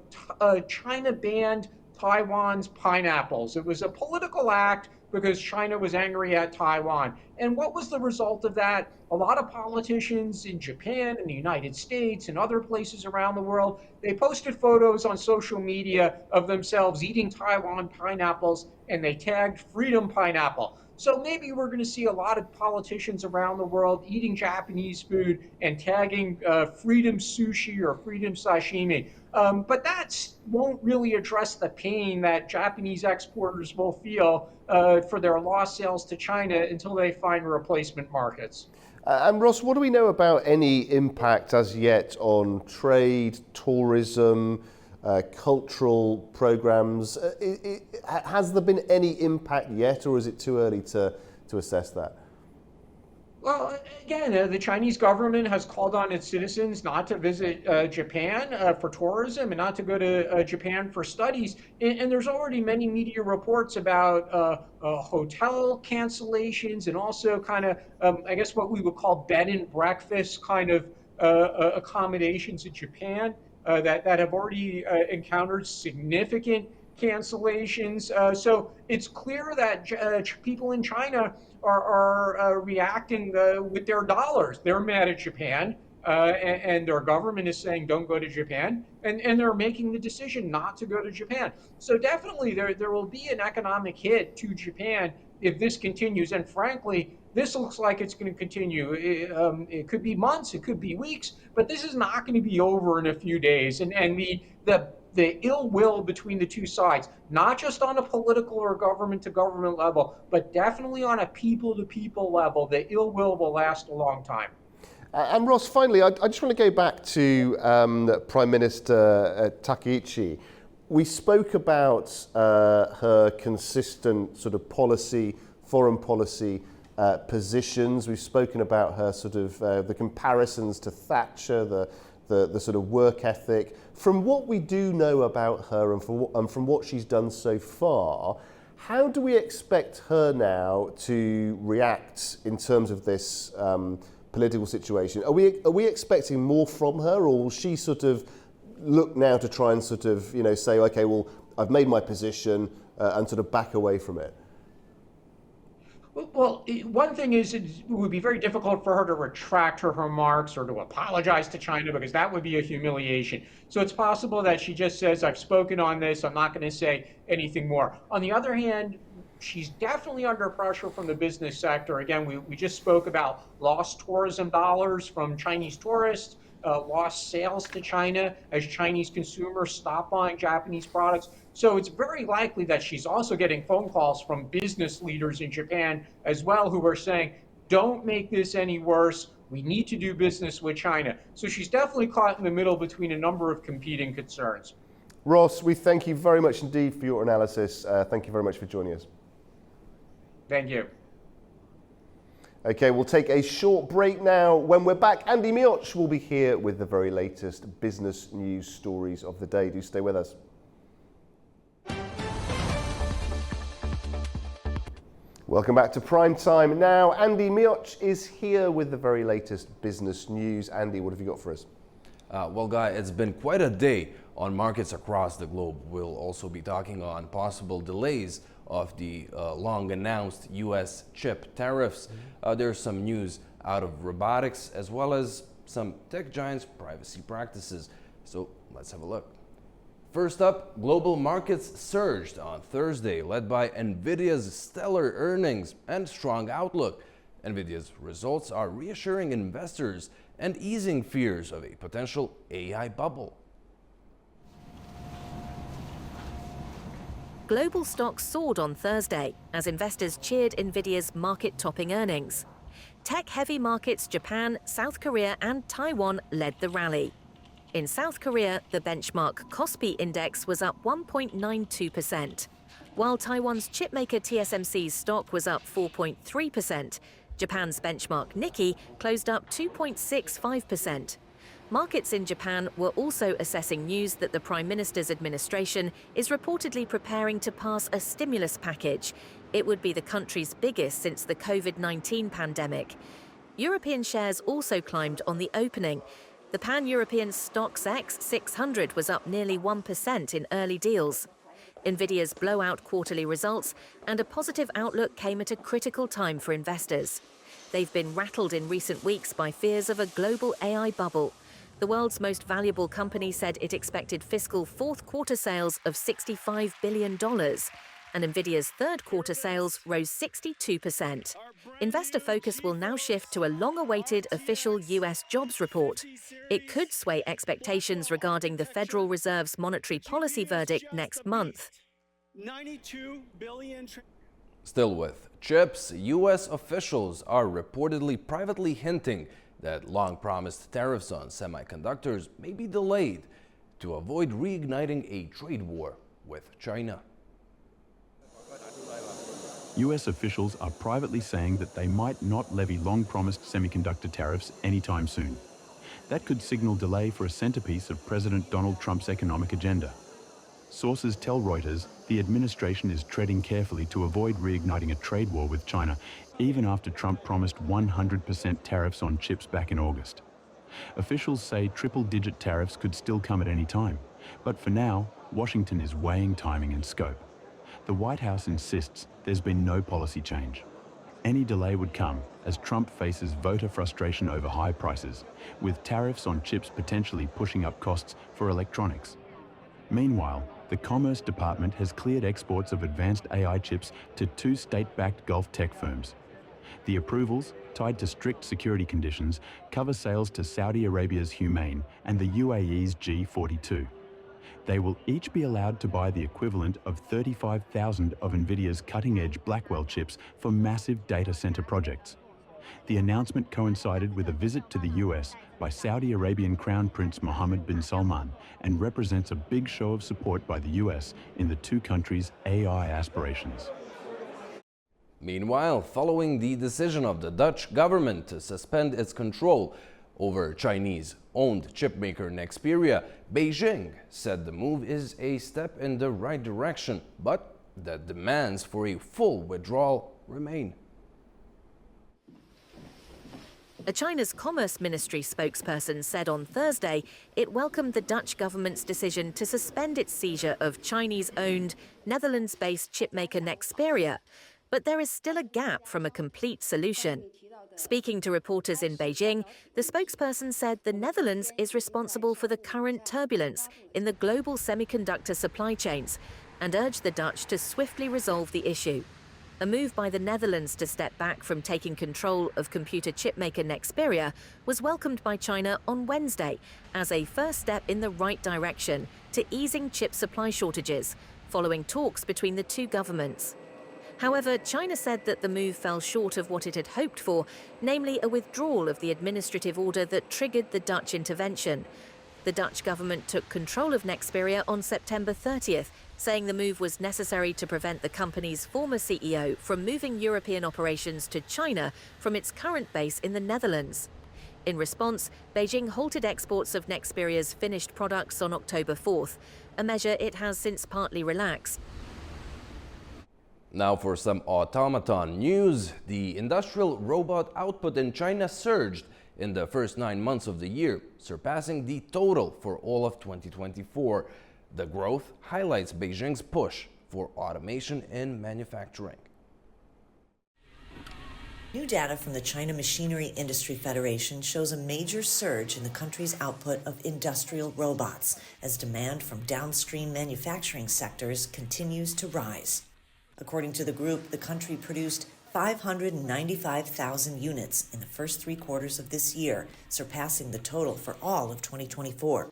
China banned Taiwan's pineapples. It was a political act because China was angry at Taiwan. And what was the result of that? A lot of politicians in Japan and the United States and other places around the world, they posted photos on social media of themselves eating Taiwan pineapples, and they tagged Freedom Pineapple. So maybe we're going to see a lot of politicians around the world eating Japanese food and tagging Freedom Sushi or Freedom Sashimi. But that won't really address the pain that Japanese exporters will feel for their lost sales to China until they find replacement markets. And Ross, what do we know about any impact as yet on trade, tourism, cultural programs? Has there been any impact yet, or is it too early to assess that? Well, again, the Chinese government has called on its citizens not to visit Japan for tourism and not to go to Japan for studies. And there's already many media reports about hotel cancellations and also kind of, I guess, what we would call bed and breakfast kind of accommodations in Japan that have already encountered significant cancellations. So it's clear that people in China are reacting with their dollars. They're mad at Japan. and their government is saying don't go to Japan, and they're making the decision not to go to Japan. So definitely there will be an economic hit to Japan if this continues. And frankly, this looks like it's going to continue. It could be months, it could be weeks, but this is not going to be over in a few days. And the ill will between the two sides, not just on a political or government to government level, but definitely on a people to people level, the ill will last a long time. And Ross, finally, I just want to go back to Prime Minister Takaichi. We spoke about her consistent sort of policy, foreign policy positions. We've spoken about her sort of the comparisons to Thatcher, the sort of work ethic. From what we do know about her and from what she's done so far, how do we expect her now to react in terms of this political situation? Are we expecting more from her, or will she sort of look now to try and sort of, you know, say, okay, well, I've made my position and sort of back away from it? Well, one thing is it would be very difficult for her to retract her remarks or to apologize to China, because that would be a humiliation. So it's possible that she just says, I've spoken on this, I'm not going to say anything more. On the other hand, she's definitely under pressure from the business sector. Again, we just spoke about lost tourism dollars from Chinese tourists, lost sales to China as Chinese consumers stop buying Japanese products. So it's very likely that she's also getting phone calls from business leaders in Japan as well, who are saying, don't make this any worse. We need to do business with China. So she's definitely caught in the middle between a number of competing concerns. Ross, we thank you very much indeed for your analysis. Thank you very much for joining us. Thank you. Okay, we'll take a short break now. When we're back, Andy Mioch will be here with the very latest business news stories of the day. Do stay with us. Welcome back to Prime Time. Now, Andy Mioch is here with the very latest business news. Andy, what have you got for us? Well, Guy, it's been quite a day on markets across the globe. We'll also be talking on possible delays of the long-announced U.S. chip tariffs. There's some news out of robotics, as well as some tech giants' privacy practices. So let's have a look. First up, global markets surged on Thursday, led by NVIDIA's stellar earnings and strong outlook. NVIDIA's results are reassuring investors and easing fears of a potential AI bubble. Global stocks soared on Thursday as investors cheered NVIDIA's market-topping earnings. Tech-heavy markets Japan, South Korea and Taiwan led the rally. In South Korea, the benchmark Kospi index was up 1.92%, while Taiwan's chipmaker TSMC's stock was up 4.3%. Japan's benchmark Nikkei closed up 2.65%. Markets in Japan were also assessing news that the Prime Minister's administration is reportedly preparing to pass a stimulus package. It would be the country's biggest since the COVID-19 pandemic. European shares also climbed on the opening. The pan-European StoXX 600 was up nearly 1% in early deals. NVIDIA's blowout quarterly results and a positive outlook came at a critical time for investors. They've been rattled in recent weeks by fears of a global AI bubble. The world's most valuable company said it expected fiscal fourth quarter sales of $65 billion, and NVIDIA's third quarter sales rose 62%. Investor focus will now shift to a long-awaited official US jobs report. It could sway expectations regarding the Federal Reserve's monetary policy verdict next month. Still with chips, US officials are reportedly privately hinting that long-promised tariffs on semiconductors may be delayed to avoid reigniting a trade war with China. US officials are privately saying that they might not levy long-promised semiconductor tariffs anytime soon. That could signal delay for a centerpiece of President Donald Trump's economic agenda. Sources tell Reuters the administration is treading carefully to avoid reigniting a trade war with China, even after Trump promised 100% tariffs on chips back in August. Officials say triple-digit tariffs could still come at any time, but for now, Washington is weighing timing and scope. The White House insists there's been no policy change. Any delay would come as Trump faces voter frustration over high prices, with tariffs on chips potentially pushing up costs for electronics. Meanwhile, the Commerce Department has cleared exports of advanced AI chips to 2 state-backed Gulf tech firms. The approvals, tied to strict security conditions, cover sales to Saudi Arabia's Humane and the UAE's G42. They will each be allowed to buy the equivalent of 35,000 of NVIDIA's cutting-edge Blackwell chips for massive data center projects. The announcement coincided with a visit to the US by Saudi Arabian Crown Prince Mohammed bin Salman and represents a big show of support by the US in the two countries' AI aspirations. Meanwhile, following the decision of the Dutch government to suspend its control over Chinese-owned chipmaker Nexperia, Beijing said the move is a step in the right direction, but that demands for a full withdrawal remain. A China's Commerce Ministry spokesperson said on Thursday it welcomed the Dutch government's decision to suspend its seizure of Chinese-owned, Netherlands-based chipmaker Nexperia, but there is still a gap from a complete solution. Speaking to reporters in Beijing, the spokesperson said the Netherlands is responsible for the current turbulence in the global semiconductor supply chains and urged the Dutch to swiftly resolve the issue. A move by the Netherlands to step back from taking control of computer chipmaker Nexperia was welcomed by China on Wednesday as a first step in the right direction to easing chip supply shortages, following talks between the two governments. However, China said that the move fell short of what it had hoped for, namely a withdrawal of the administrative order that triggered the Dutch intervention. The Dutch government took control of Nexperia on September 30th, saying the move was necessary to prevent the company's former CEO from moving European operations to China from its current base in the Netherlands. In response, Beijing halted exports of Nexperia's finished products on October 4th, a measure it has since partly relaxed. Now for some automaton news. The industrial robot output in China surged in the first 9 months of the year, surpassing the total for all of 2024. The growth highlights Beijing's push for automation in manufacturing. New data from the China Machinery Industry Federation shows a major surge in the country's output of industrial robots as demand from downstream manufacturing sectors continues to rise. According to the group, the country produced 595,000 units in the first 3 quarters of this year, surpassing the total for all of 2024.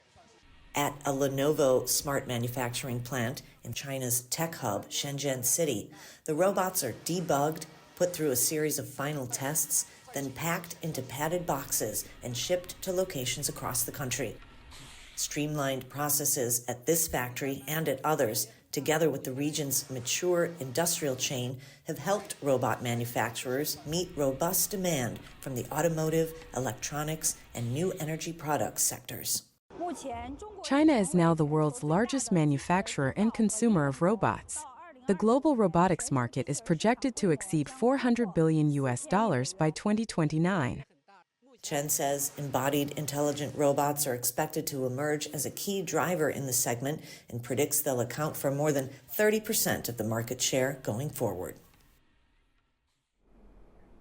At a Lenovo smart manufacturing plant in China's tech hub, Shenzhen City, the robots are debugged, put through a series of final tests, then packed into padded boxes and shipped to locations across the country. Streamlined processes at this factory and at others, together with the region's mature industrial chain, have helped robot manufacturers meet robust demand from the automotive, electronics, and new energy products sectors. China is now the world's largest manufacturer and consumer of robots. The global robotics market is projected to exceed $400 billion by 2029. Chen says embodied intelligent robots are expected to emerge as a key driver in the segment and predicts they'll account for more than 30% of the market share going forward.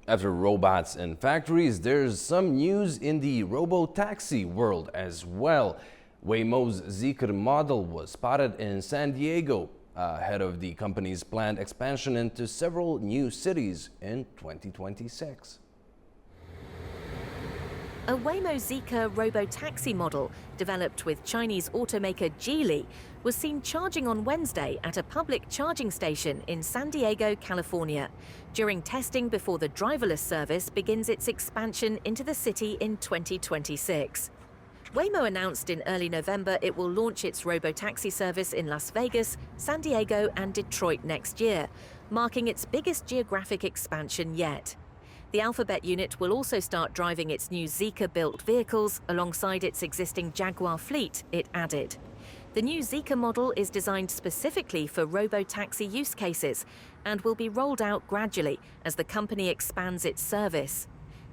After robots in factories, there's some news in the robo-taxi world as well. Waymo's Zeekr model was spotted in San Diego ahead of the company's planned expansion into several new cities in 2026. A Waymo Zeekr robo-taxi model, developed with Chinese automaker Geely, was seen charging on Wednesday at a public charging station in San Diego, California, during testing before the driverless service begins its expansion into the city in 2026. Waymo announced in early November it will launch its robo-taxi service in Las Vegas, San Diego, and Detroit next year, marking its biggest geographic expansion yet. The Alphabet unit will also start driving its new Zeekr-built vehicles alongside its existing Jaguar fleet, it added. The new Zeekr model is designed specifically for robo-taxi use cases and will be rolled out gradually as the company expands its service.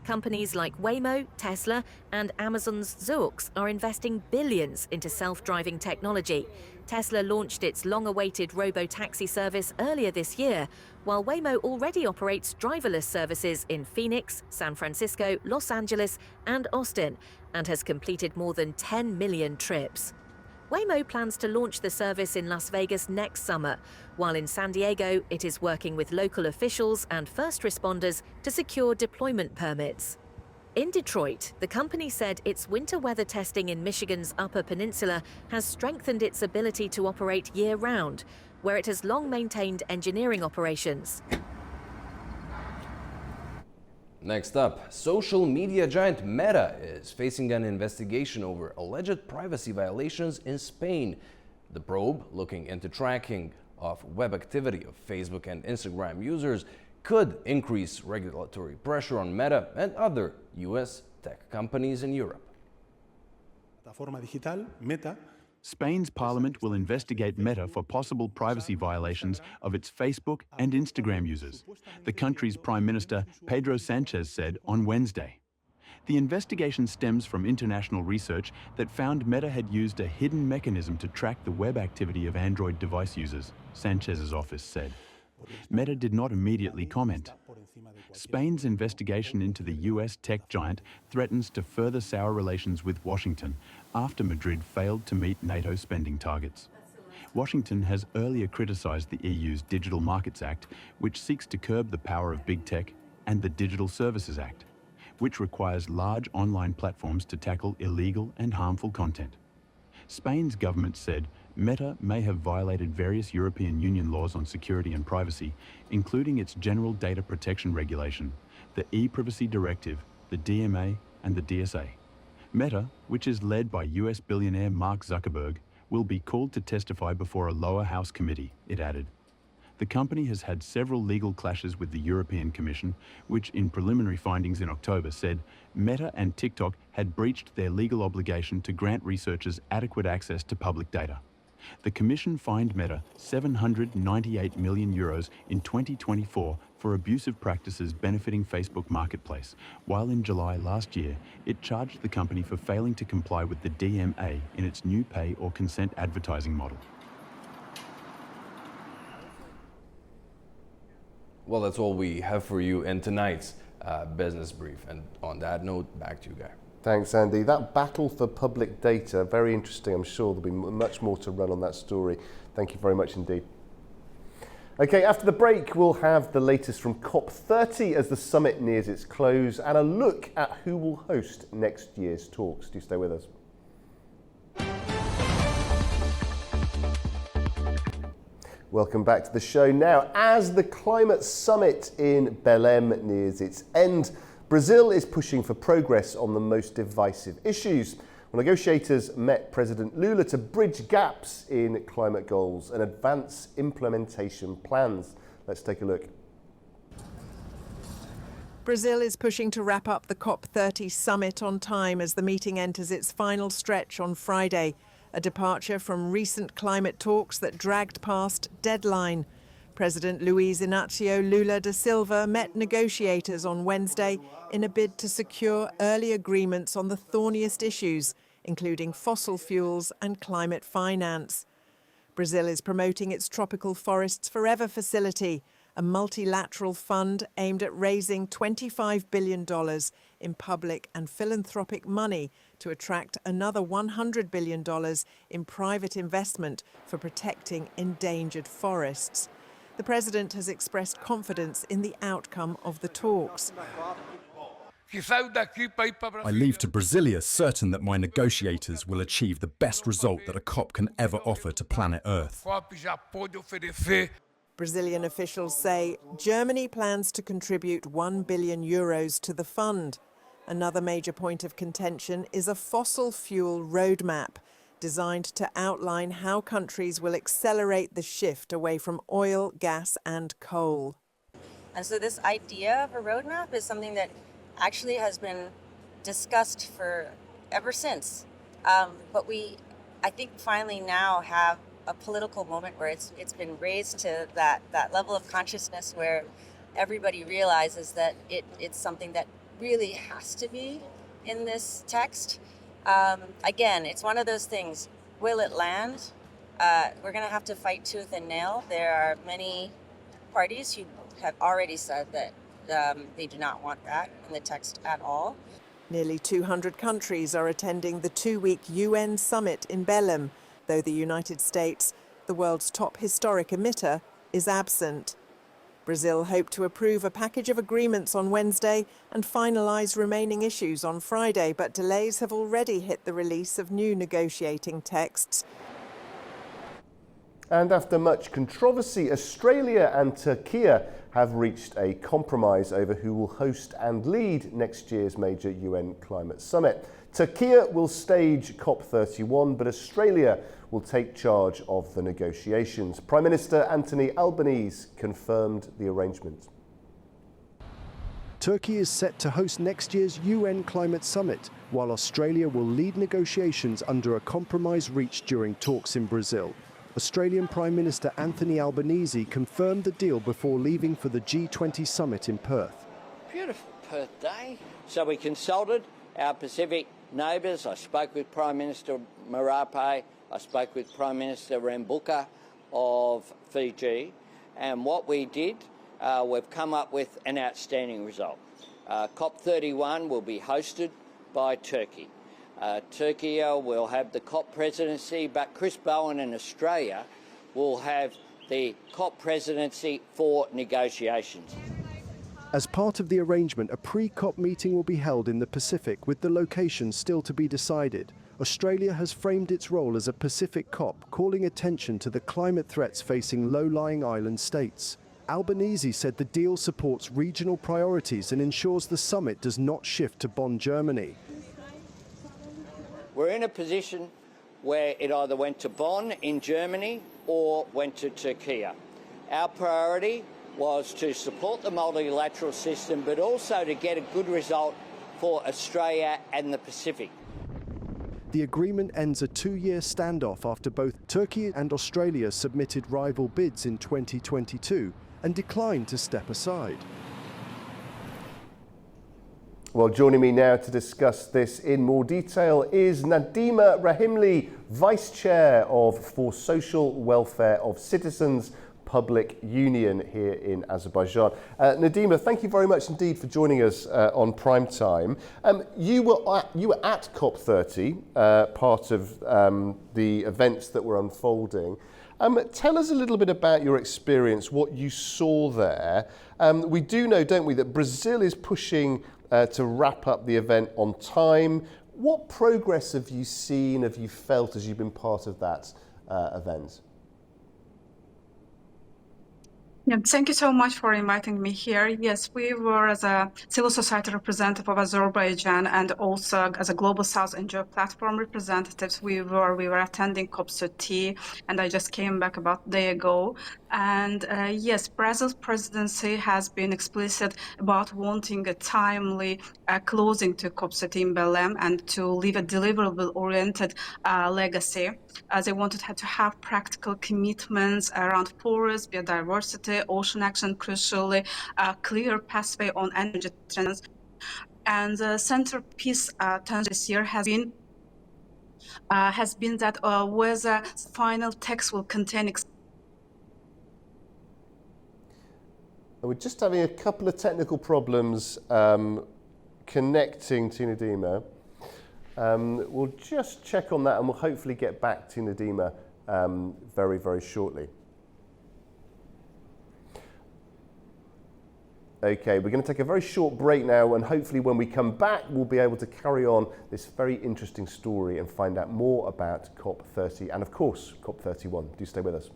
Companies like Waymo, Tesla, and Amazon's Zoox are investing billions into self-driving technology, Tesla launched its long-awaited robo-taxi service earlier this year, while Waymo already operates driverless services in Phoenix, San Francisco, Los Angeles, and Austin, and has completed more than 10 million trips. Waymo plans to launch the service in Las Vegas next summer, while in San Diego it is working with local officials and first responders to secure deployment permits. In Detroit, the company said its winter weather testing in Michigan's Upper Peninsula has strengthened its ability to operate year-round, where it has long maintained engineering operations. Next up, social media giant Meta is facing an investigation over alleged privacy violations in Spain. The probe, looking into tracking of web activity of Facebook and Instagram users, could increase regulatory pressure on Meta and other US tech companies in Europe. Spain's parliament will investigate Meta for possible privacy violations of its Facebook and Instagram users, the country's Prime Minister Pedro Sanchez said on Wednesday. The investigation stems from international research that found Meta had used a hidden mechanism to track the web activity of Android device users, Sanchez's office said. Meta did not immediately comment. Spain's investigation into the US tech giant threatens to further sour relations with Washington after Madrid failed to meet NATO spending targets. Washington has earlier criticized the EU's Digital Markets Act, which seeks to curb the power of big tech, and the Digital Services Act, which requires large online platforms to tackle illegal and harmful content. Spain's government said Meta may have violated various European Union laws on security and privacy, including its General Data Protection Regulation, the e-Privacy Directive, the DMA, and the DSA. Meta, which is led by US billionaire Mark Zuckerberg, will be called to testify before a lower house committee, it added. The company has had several legal clashes with the European Commission, which in preliminary findings in October said Meta and TikTok had breached their legal obligation to grant researchers adequate access to public data. The Commission fined Meta €798 million in 2024 for abusive practices benefiting Facebook Marketplace, while in July last year, it charged the company for failing to comply with the DMA in its new pay or consent advertising model. Well, that's all we have for you in tonight's business brief. And on that note, back to you, Guy. Thanks, Andy. That battle for public data, very interesting. I'm sure there'll be much more to run on that story. Thank you very much indeed. Okay, after the break, we'll have the latest from COP30 as the summit nears its close and a look at who will host next year's talks. Do stay with us. Welcome back to the show. Now, as the climate summit in Belém nears its end, Brazil is pushing for progress on the most divisive issues. Well, negotiators met President Lula to bridge gaps in climate goals and advance implementation plans. Let's take a look. Brazil is pushing to wrap up the COP30 summit on time as the meeting enters its final stretch on Friday, a departure from recent climate talks that dragged past deadline. President Luiz Inácio Lula da Silva met negotiators on Wednesday in a bid to secure early agreements on the thorniest issues, including fossil fuels and climate finance. Brazil is promoting its Tropical Forests Forever facility, a multilateral fund aimed at raising $25 billion in public and philanthropic money to attract another $100 billion in private investment for protecting endangered forests. The president has expressed confidence in the outcome of the talks. I leave to Brasilia certain that my negotiators will achieve the best result that a COP can ever offer to planet Earth. Brazilian officials say Germany plans to contribute €1 billion to the fund. Another major point of contention is a fossil fuel roadmap designed to outline how countries will accelerate the shift away from oil, gas and coal. And so this idea of a roadmap is something that actually has been discussed for ever since. But I think, finally now have a political moment where it's been raised to that level of consciousness where everybody realizes that it's something that really has to be in this text. Again, it's one of those things, will it land? we're going to have to fight tooth and nail. There are many parties who have already said that they do not want that in the text at all. Nearly 200 countries are attending the 2-week UN summit in Belém, though the United States, the world's top historic emitter, is absent. Brazil hoped to approve a package of agreements on Wednesday and finalise remaining issues on Friday, but delays have already hit the release of new negotiating texts. And after much controversy, Australia and Turkey have reached a compromise over who will host and lead next year's major UN climate summit. Turkey will stage COP31, but Australia will take charge of the negotiations. Prime Minister Anthony Albanese confirmed the arrangement. Turkey is set to host next year's UN climate summit, while Australia will lead negotiations under a compromise reached during talks in Brazil. Australian Prime Minister Anthony Albanese confirmed the deal before leaving for the G20 summit in Perth. Beautiful Perth day. So we consulted our Pacific neighbours. I spoke with Prime Minister Marape. I spoke with Prime Minister Rambuka of Fiji. And what we did, we've come up with an outstanding result. COP31 will be hosted by Turkey. Turkey will have the COP presidency, but Chris Bowen in Australia will have the COP presidency for negotiations. As part of the arrangement, a pre-COP meeting will be held in the Pacific, with the location still to be decided. Australia has framed its role as a Pacific COP, calling attention to the climate threats facing low-lying island states. Albanese said the deal supports regional priorities and ensures the summit does not shift to Bonn, Germany. We're in a position where it either went to Bonn in Germany or went to Turkey. Our priority was to support the multilateral system, but also to get a good result for Australia and the Pacific. The agreement ends a 2-year standoff after both Turkey and Australia submitted rival bids in 2022 and declined to step aside. Well, joining me now to discuss this in more detail is Nadima Rahimli, Vice Chair of For Social Welfare of Citizens Public Union here in Azerbaijan. Nadima, thank you very much indeed for joining us on Prime Time. You were at COP30, part of the events that were unfolding. Tell us a little bit about your experience, what you saw there. We do know, don't we, that Brazil is pushing to wrap up the event on time. What progress have you seen, have you felt as you've been part of that event? Yeah, thank you so much for inviting me here. Yes, we were as a civil society representative of Azerbaijan and also as a Global South NGO platform representatives. We were attending COP30, and I just came back about a day ago. And yes, Brazil's presidency has been explicit about wanting a timely closing to COP30 in Belém and to leave a deliverable-oriented legacy. They wanted to have practical commitments around forests, biodiversity, ocean action, crucially, a clear pathway on energy transition. And the centerpiece this year has been that whether the final text will contain. We're just having a couple of technical problems connecting to Nadima. We'll just check on that and we'll hopefully get back to Nadima very, very shortly. Okay, we're going to take a very short break now, and hopefully when we come back, we'll be able to carry on this very interesting story and find out more about COP30 and, of course, COP31. Do stay with us.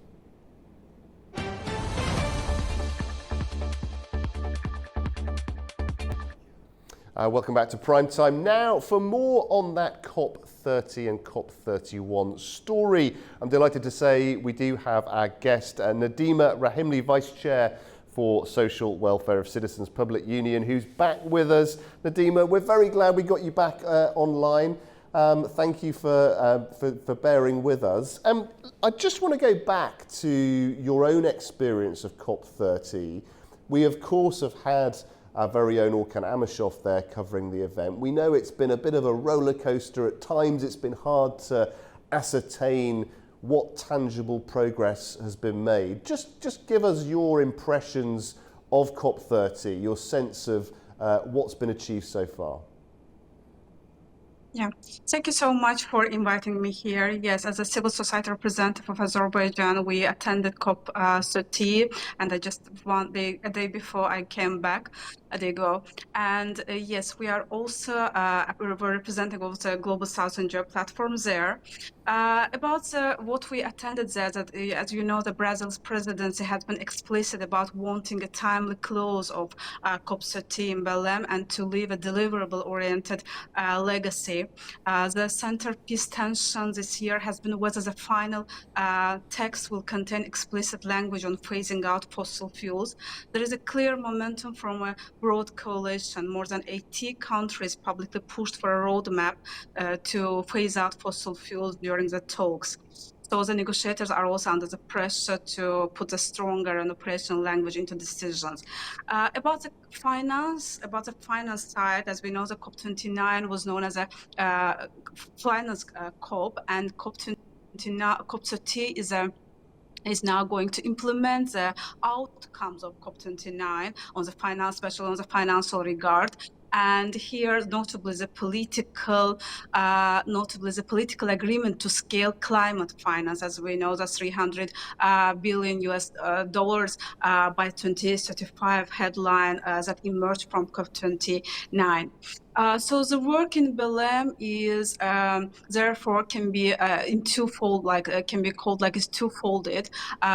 Welcome back to Prime Time. Now, for more on that COP30 and COP31 story, I'm delighted to say we do have our guest, Nadima Rahimli, Vice Chair for Social Welfare of Citizens Public Union, who's back with us. Nadima, we're very glad we got you back online. Thank you for bearing with us. I just want to go back to your own experience of COP30. We, of course, have had our very own Orkan Amishov there covering the event. We know it's been a bit of a roller coaster. At times it's been hard to ascertain what tangible progress has been made. Just give us your impressions of COP30, your sense of what's been achieved so far. Yeah, thank you so much for inviting me here. Yes, as a civil society representative of Azerbaijan, we attended COP30, and I just a day before I came back, a day ago. And yes, we are also representing of the Global South and Europe platform there. About what we attended there, that as you know, the Brazil's presidency has been explicit about wanting a timely close of COP30 in Belém and to leave a deliverable-oriented legacy. The centerpiece tension this year has been whether the final text will contain explicit language on phasing out fossil fuels. There is a clear momentum from a broad coalition. More than 80 countries publicly pushed for a roadmap to phase out fossil fuels during the talks. So the negotiators are also under the pressure to put a stronger and operational language into decisions. About the finance side, as we know, the COP29 was known as a finance COP, and COP30 is now going to implement the outcomes of COP29 on the finance, especially on the financial regard. And here, notably the political agreement to scale climate finance, as we know, the $300 billion by 2035 headline that emerged from COP29. So the work in Belém is therefore can be in twofold, can be called is twofolded.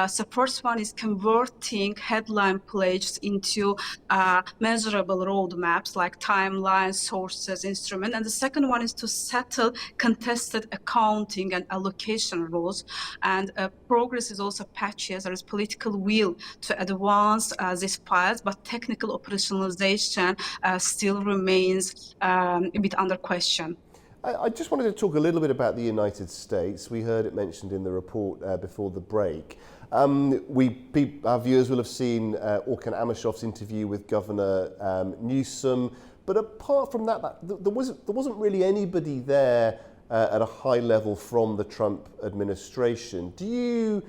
So first one is converting headline pledges into measurable roadmaps like timelines, sources, instrument, and the second one is to settle contested accounting and allocation rules. And progress is also patchy as there is political will to advance these files, but technical operationalization still remains a bit under question. I just wanted to talk a little bit about the United States. We heard it mentioned in the report before the break. Our viewers will have seen Orkan Ameshov's interview with Governor Newsom, but apart from that, there wasn't really anybody there at a high level from the Trump administration. Do you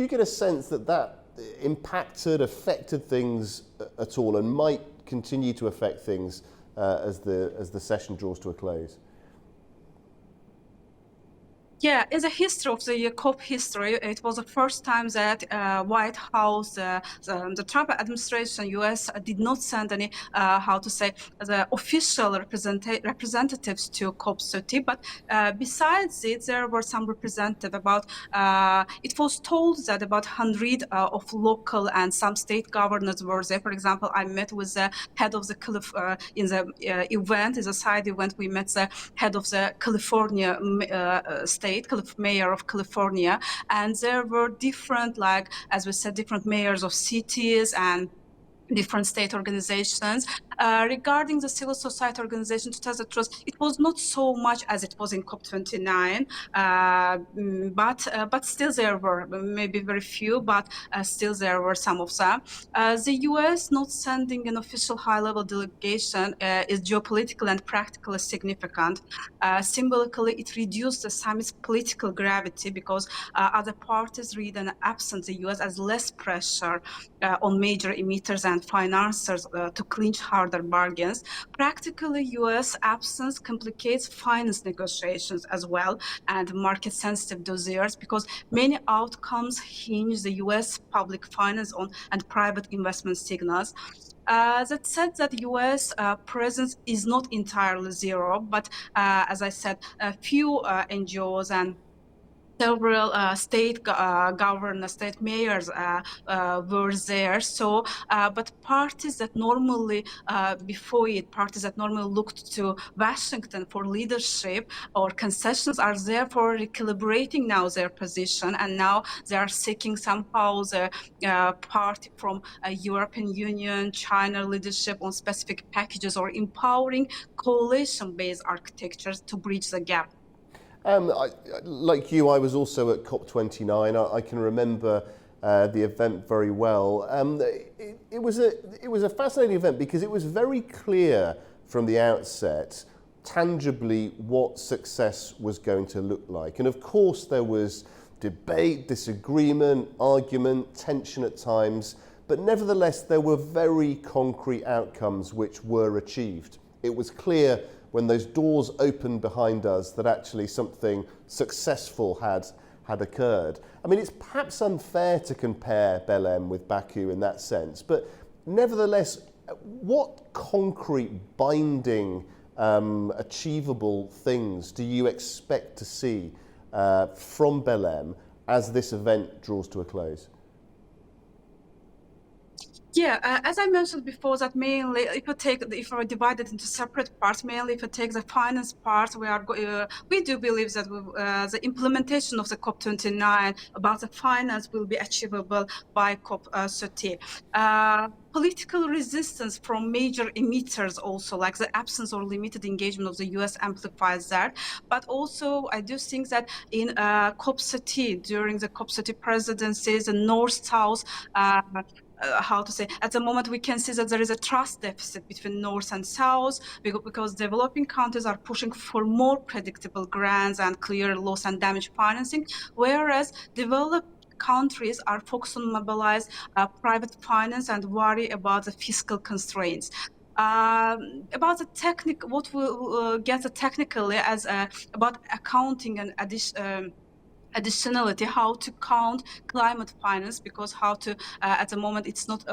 get a sense that affected things at all, and might continue to affect things as the session draws to a close? Yeah, in the history of the COP history, it was the first time that White House, the Trump administration, U.S. did not send any, the official representatives to COP30. But besides it, there were some representatives about, it was told that about 100 of local and some state governors were there. For example, I met with the head of the, in the event, in the side event, we met the head of the California state, mayor of California, and there were different, as we said, different mayors of cities and different state organizations. Regarding the civil society organization, to tell the truth, it was not so much as it was in COP29, but still there were maybe very few, but still there were some of them. The US not sending an official high-level delegation is geopolitical and practically significant. Symbolically, it reduced the summit's political gravity because other parties read an absence the US as less pressure on major emitters and financiers to clinch harder bargains. Practically, U.S. absence complicates finance negotiations as well and market-sensitive dossiers because many outcomes hinge the U.S. public finance on and private investment signals. That said, that U.S. presence is not entirely zero, but as I said, a few NGOs and several state governors, state mayors were there. So, but parties that normally, parties that normally looked to Washington for leadership or concessions are therefore recalibrating now their position, and now they are seeking somehow the party from European Union, China leadership on specific packages or empowering coalition-based architectures to bridge the gap. Like you, I was also at COP29. I can remember the event very well. It was a fascinating event because it was very clear from the outset, tangibly, what success was going to look like. And of course, there was debate, disagreement, argument, tension at times, but nevertheless there were very concrete outcomes which were achieved. It was clear when those doors opened behind us that actually something successful had occurred. I mean, it's perhaps unfair to compare Belém with Baku in that sense, but nevertheless, what concrete, binding, achievable things do you expect to see from Belém as this event draws to a close? Yeah, as I mentioned before, that mainly if we divide it into separate parts, mainly if we take the finance part, we do believe that the implementation of the COP29 about the finance will be achievable by COP30. Political resistance from major emitters also, like the absence or limited engagement of the US amplifies that. But also, I do think that in COP30, during the COP30 presidencies, the North-South at the moment we can see that there is a trust deficit between North and South because developing countries are pushing for more predictable grants and clear loss and damage financing, whereas developed countries are focused on mobilize private finance and worry about the fiscal constraints. About the technical, what we'll get technically as about accounting and additionality, how to count climate finance, because at the moment it's not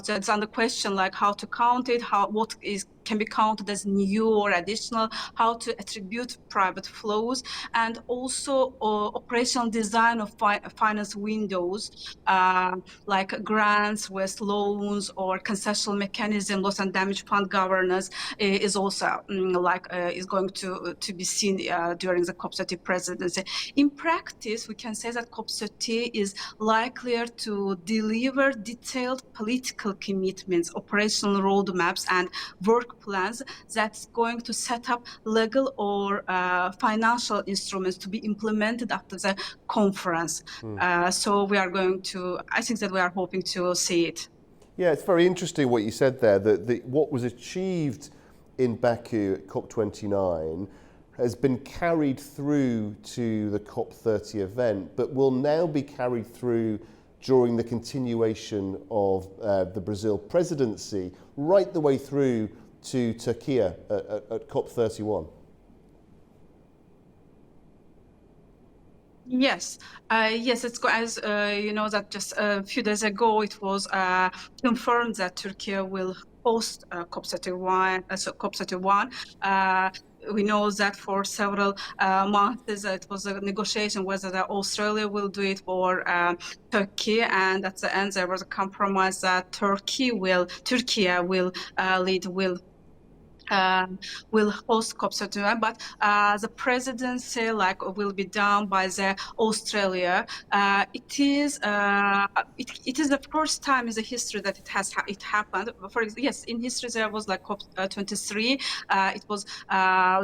it's under question, like how to count it, what can be counted as new or additional, how to attribute private flows, and also operational design of finance windows, like grants with loans or concessional mechanism, loss and damage fund governance is also is going to be seen during the COP30 presidency. In practice, we can say that COP30 is likelier to deliver detailed political commitments, operational roadmaps, and work plans that's going to set up legal or financial instruments to be implemented after the conference. So I think that we are hoping to see it. Yeah, it's very interesting what you said there, that what was achieved in Baku at COP29 has been carried through to the COP30 event, but will now be carried through during the continuation of the Brazil presidency, right the way through to Turkey at COP31. Yes, it's as you know that just a few days ago it was confirmed that Turkey will host COP31. We know that for several months it was a negotiation whether Australia will do it or Turkey, and at the end there was a compromise that Turkey will host COP31, but the presidency will be done by the Australia. It is the first time in the history that it happened. Yes, in history there was COP23. It was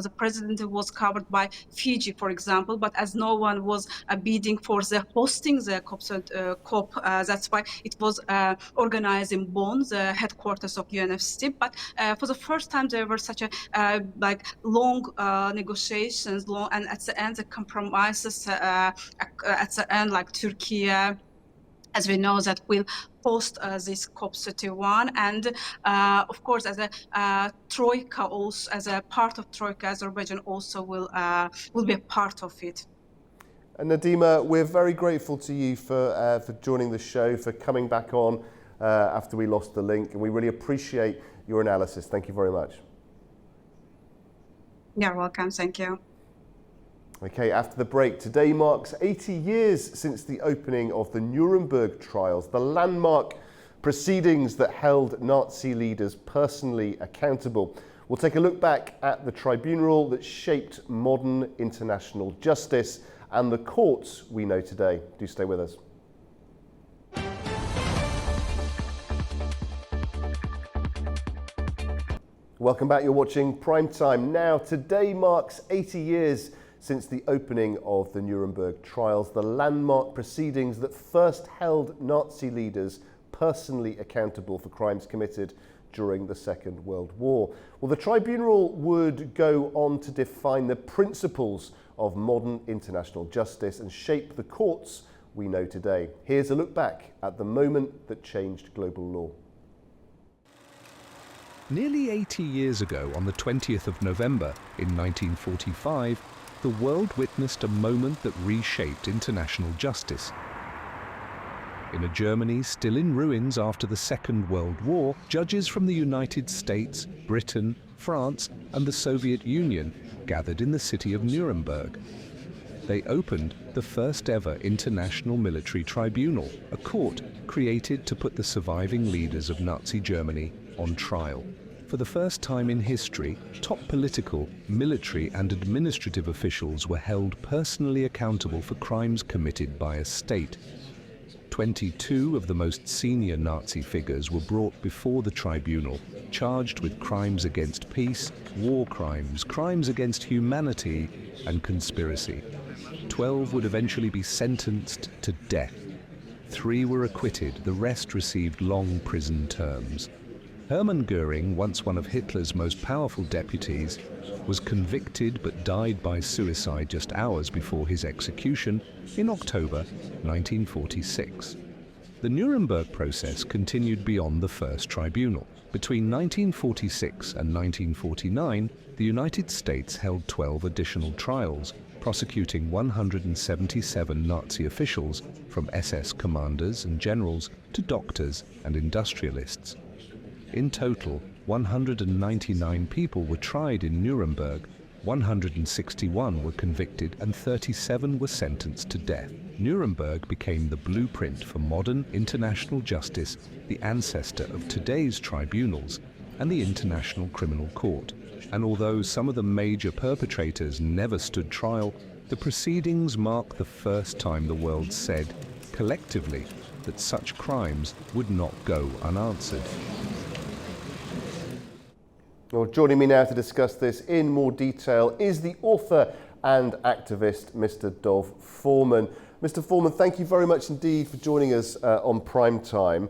the presidency was covered by Fiji, for example, but as no one was bidding for the hosting the COP, that's why it was organized in Bonn, the headquarters of UNFCCC. But for the first time there were such a long negotiations, and at the end the compromises at the end, like Turkey, as we know, that will host this COP31, and of course as a troika, also as a part of troika, Azerbaijan also will be a part of it. And Nadima, we're very grateful to you for joining the show, for coming back on after we lost the link, and we really appreciate your analysis. Thank you very much. You're welcome. Thank you. Okay, after the break, today marks 80 years since the opening of the Nuremberg trials, the landmark proceedings that held Nazi leaders personally accountable. We'll take a look back at the tribunal that shaped modern international justice and the courts we know today. Do stay with us. Welcome back, you're watching Primetime Now. Today marks 80 years since the opening of the Nuremberg trials, the landmark proceedings that first held Nazi leaders personally accountable for crimes committed during the Second World War. Well, the tribunal would go on to define the principles of modern international justice and shape the courts we know today. Here's a look back at the moment that changed global law. Nearly 80 years ago, on the 20th of November in 1945, the world witnessed a moment that reshaped international justice. In a Germany still in ruins after the Second World War, judges from the United States, Britain, France, and the Soviet Union gathered in the city of Nuremberg. They opened the first ever international military tribunal, a court created to put the surviving leaders of Nazi Germany on trial. For the first time in history, top political, military, and administrative officials were held personally accountable for crimes committed by a state. 22 of the most senior Nazi figures were brought before the tribunal, charged with crimes against peace, war crimes, crimes against humanity, and conspiracy. 12 would eventually be sentenced to death. 3 were acquitted, the rest received long prison terms. Hermann Göring, once one of Hitler's most powerful deputies, was convicted but died by suicide just hours before his execution in October 1946. The Nuremberg process continued beyond the first tribunal. Between 1946 and 1949, the United States held 12 additional trials, prosecuting 177 Nazi officials, from SS commanders and generals to doctors and industrialists. In total, 199 people were tried in Nuremberg, 161 were convicted, and 37 were sentenced to death. Nuremberg became the blueprint for modern international justice, the ancestor of today's tribunals and the International Criminal Court. And although some of the major perpetrators never stood trial, the proceedings mark the first time the world said, collectively, that such crimes would not go unanswered. Well, joining me now to discuss this in more detail is the author and activist, Mr. Dov Foreman. Mr. Foreman, thank you very much indeed for joining us on Prime Time.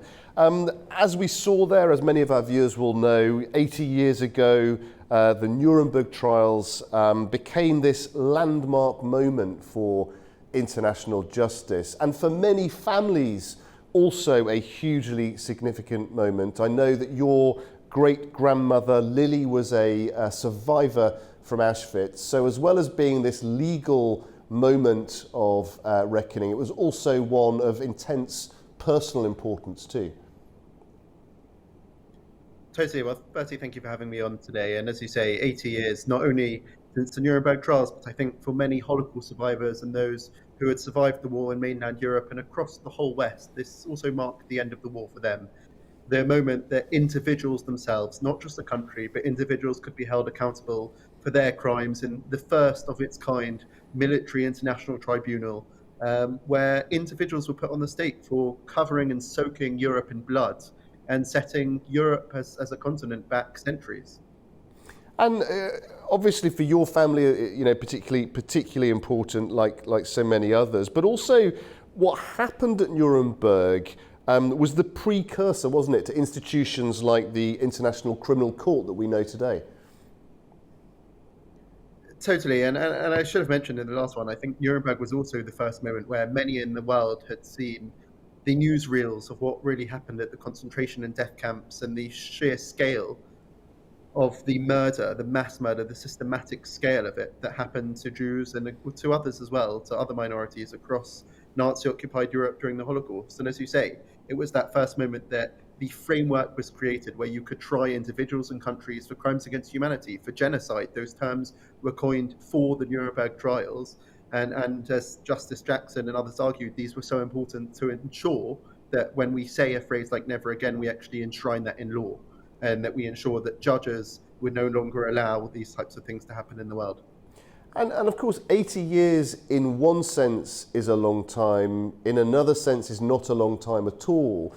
As we saw there, as many of our viewers will know, 80 years ago, the Nuremberg trials became this landmark moment for international justice, and for many families, also a hugely significant moment. I know that your great-grandmother Lily was a survivor from Auschwitz, so as well as being this legal moment of reckoning, it was also one of intense personal importance too. Totally. Well, firstly, thank you for having me on today. And as you say, 80 years, not only since the Nuremberg trials, but I think for many Holocaust survivors and those who had survived the war in mainland Europe and across the whole West, this also marked the end of the war for them. The moment that individuals themselves, not just a country, but individuals could be held accountable for their crimes in the first of its kind military international tribunal, where individuals were put on the stake for covering and soaking Europe in blood and setting Europe as a continent back centuries. And obviously for your family, you know, particularly important, like so many others, but also what happened at Nuremberg was the precursor, wasn't it, to institutions like the International Criminal Court that we know today? Totally, and I should have mentioned in the last one, I think Nuremberg was also the first moment where many in the world had seen the newsreels of what really happened at the concentration and death camps and the sheer scale of the murder, the mass murder, the systematic scale of it that happened to Jews and to others as well, to other minorities across Nazi-occupied Europe during the Holocaust. And as you say, it was that first moment that the framework was created where you could try individuals and countries for crimes against humanity, for genocide. Those terms were coined for the Nuremberg trials. And as Justice Jackson and others argued, these were so important to ensure that when we say a phrase like never again, we actually enshrine that in law, and that we ensure that judges would no longer allow these types of things to happen in the world. And of course, 80 years in one sense is a long time, in another sense is not a long time at all.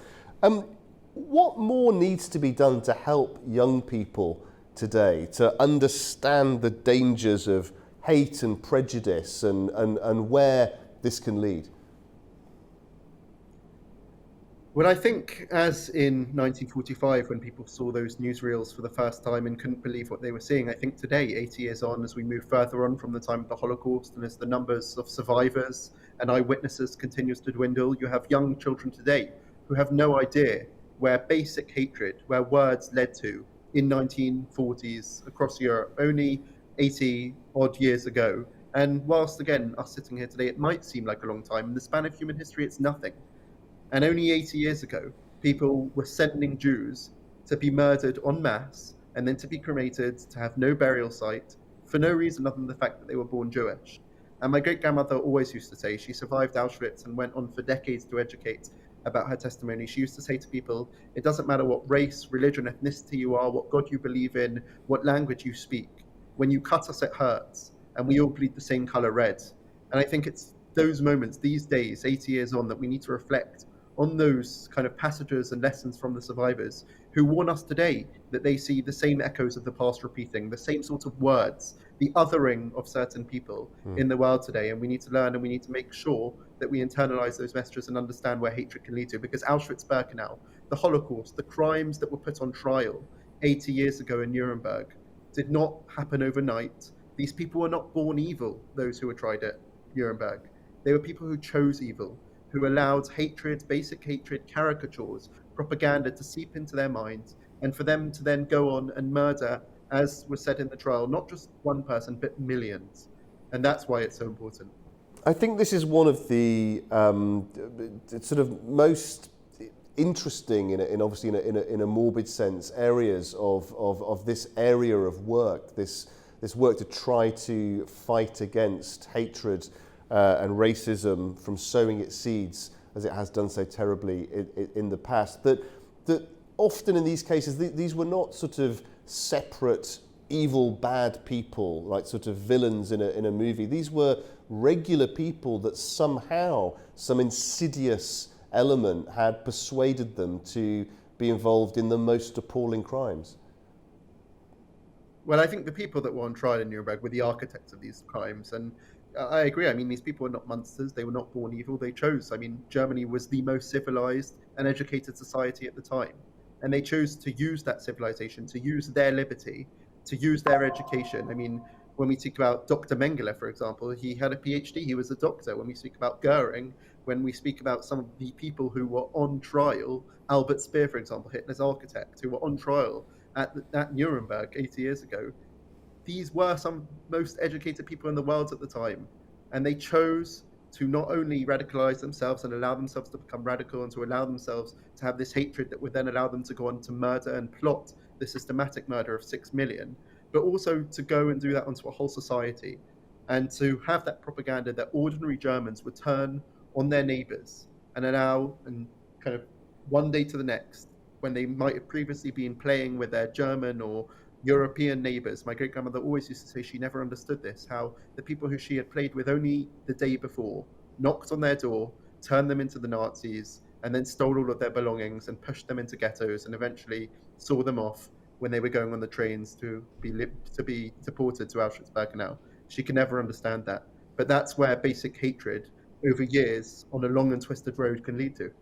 What more needs to be done to help young people today to understand the dangers of hate and prejudice and where this can lead? Well, I think as in 1945, when people saw those newsreels for the first time and couldn't believe what they were seeing, I think today, 80 years on, as we move further on from the time of the Holocaust and as the numbers of survivors and eyewitnesses continues to dwindle, you have young children today who have no idea where basic hatred, where words led to in 1940s across Europe, only 80 odd years ago. And whilst, again, us sitting here today, it might seem like a long time, in the span of human history, it's nothing. And only 80 years ago, people were sending Jews to be murdered en masse and then to be cremated, to have no burial site, for no reason other than the fact that they were born Jewish. And my great-grandmother always used to say, she survived Auschwitz and went on for decades to educate about her testimony. She used to say to people, it doesn't matter what race, religion, ethnicity you are, what God you believe in, what language you speak. When you cut us, it hurts, and we all bleed the same color red. And I think it's those moments, these days, 80 years on, that we need to reflect on those kind of passages and lessons from the survivors who warn us today that they see the same echoes of the past repeating, the same sort of words, the othering of certain people in the world today. And we need to learn and we need to make sure that we internalize those messages and understand where hatred can lead to. Because Auschwitz-Birkenau, the Holocaust, the crimes that were put on trial 80 years ago in Nuremberg did not happen overnight. These people were not born evil, those who were tried at Nuremberg. They were people who chose evil, who allowed hatred, basic hatred, caricatures, propaganda to seep into their minds, and for them to then go on and murder, as was said in the trial, not just one person, but millions. And that's why it's so important. I think this is one of the sort of most interesting, in obviously in a morbid sense, areas of this area of work, this work to try to fight against hatred and racism from sowing its seeds, as it has done so terribly in the past. That often in these cases, these were not sort of separate, evil, bad people, like sort of villains in a movie. These were regular people that somehow some insidious element had persuaded them to be involved in the most appalling crimes. Well, I think the people that were on trial in Nuremberg were the architects of these crimes. And I agree. I mean, these people were not monsters. They were not born evil. They chose. I mean, Germany was the most civilized and educated society at the time. And they chose to use that civilization, to use their liberty, to use their education. I mean, when we speak about Dr. Mengele, for example, he had a PhD. He was a doctor. When we speak about Goering, when we speak about some of the people who were on trial, Albert Speer, for example, Hitler's architect, who were on trial at Nuremberg 80 years ago, these were some most educated people in the world at the time. And they chose to not only radicalize themselves and allow themselves to become radical and to allow themselves to have this hatred that would then allow them to go on to murder and plot the systematic murder of 6 million, but also to go and do that onto a whole society and to have that propaganda that ordinary Germans would turn on their neighbors and allow, and kind of one day to the next, when they might have previously been playing with their German or European neighbors. My great-grandmother always used to say she never understood this, how the people who she had played with only the day before knocked on their door, turned them into the Nazis, and then stole all of their belongings and pushed them into ghettos and eventually saw them off when they were going on the trains to be deported to Auschwitz-Birkenau. She could never understand that. But that's where basic hatred over years on a long and twisted road can lead to.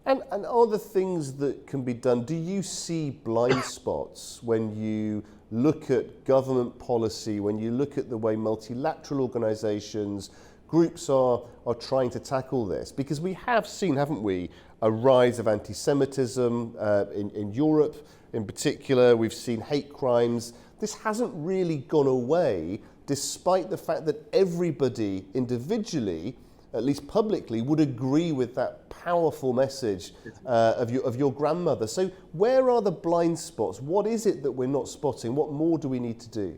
And are there things that can be done? Do you see blind spots when you look at government policy, when you look at the way multilateral organisations, groups are trying to tackle this? Because we have seen, haven't we, a rise of anti-Semitism in Europe in particular. We've seen hate crimes. This hasn't really gone away, despite the fact that everybody individually, at least publicly, would agree with that powerful message of your grandmother. So where are the blind spots? What is it that we're not spotting? What more do we need to do?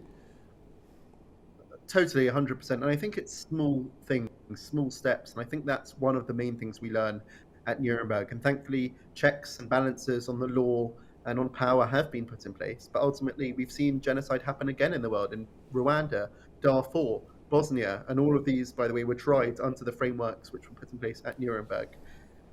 Totally, 100%. And I think it's small things, small steps. And I think that's one of the main things we learn at Nuremberg. And thankfully, checks and balances on the law and on power have been put in place. But ultimately, we've seen genocide happen again in the world, in Rwanda, Darfur, Bosnia, and all of these, by the way, were tried under the frameworks which were put in place at Nuremberg.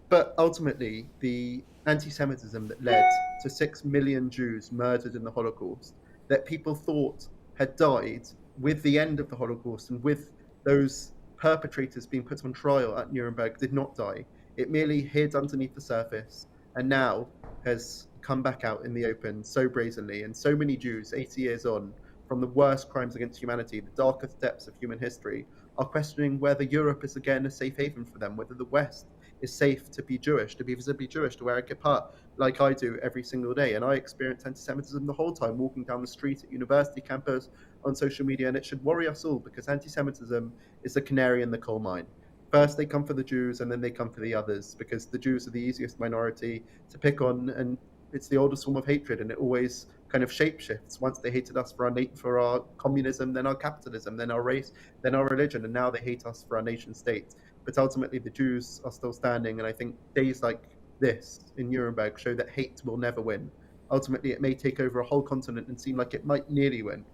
But ultimately, the anti-Semitism that led to 6 million Jews murdered in the Holocaust, that people thought had died with the end of the Holocaust and with those perpetrators being put on trial at Nuremberg, did not die. It merely hid underneath the surface and now has come back out in the open so brazenly. And so many Jews, 80 years on, from the worst crimes against humanity, the darkest depths of human history, are questioning whether Europe is again a safe haven for them, whether the West is safe to be Jewish, to be visibly Jewish, to wear a kippah like I do every single day. And I experience anti-Semitism the whole time, walking down the street at university campus, on social media, and it should worry us all, because anti-Semitism is the canary in the coal mine. First they come for the Jews, and then they come for the others, because the Jews are the easiest minority to pick on, and it's the oldest form of hatred, and it always kind of shapeshifts. Once they hated us for our communism, then our capitalism, then our race, then our religion, and now they hate us for our nation state. But ultimately the Jews are still standing, and I think days like this in Nuremberg show that hate will never win. Ultimately it may take over a whole continent and seem like it might nearly win,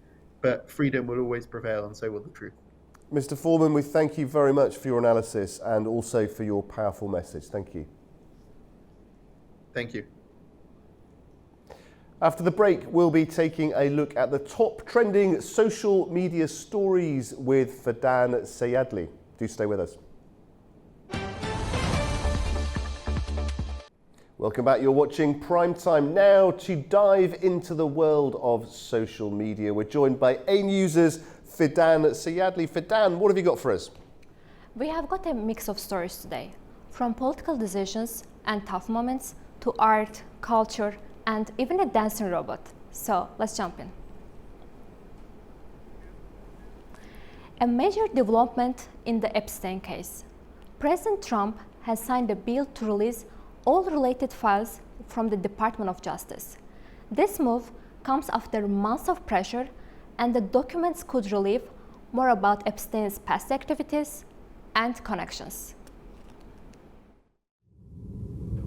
but freedom will always prevail, and so will the truth. Mr. Foreman, we thank you very much for your analysis and also for your powerful message. Thank you. Thank you. After the break, we'll be taking a look at the top trending social media stories with Fidan Sayadli. Do stay with us. Welcome back. You're watching Primetime now. To dive into the world of social media, we're joined by AnewZ's Fidan Sayadli. Fidan, what have you got for us? We have got a mix of stories today, from political decisions and tough moments to art, culture, and even a dancing robot. So let's jump in. A major development in the Epstein case. President Trump has signed a bill to release all related files from the Department of Justice. This move comes after months of pressure, and the documents could reveal more about Epstein's past activities and connections.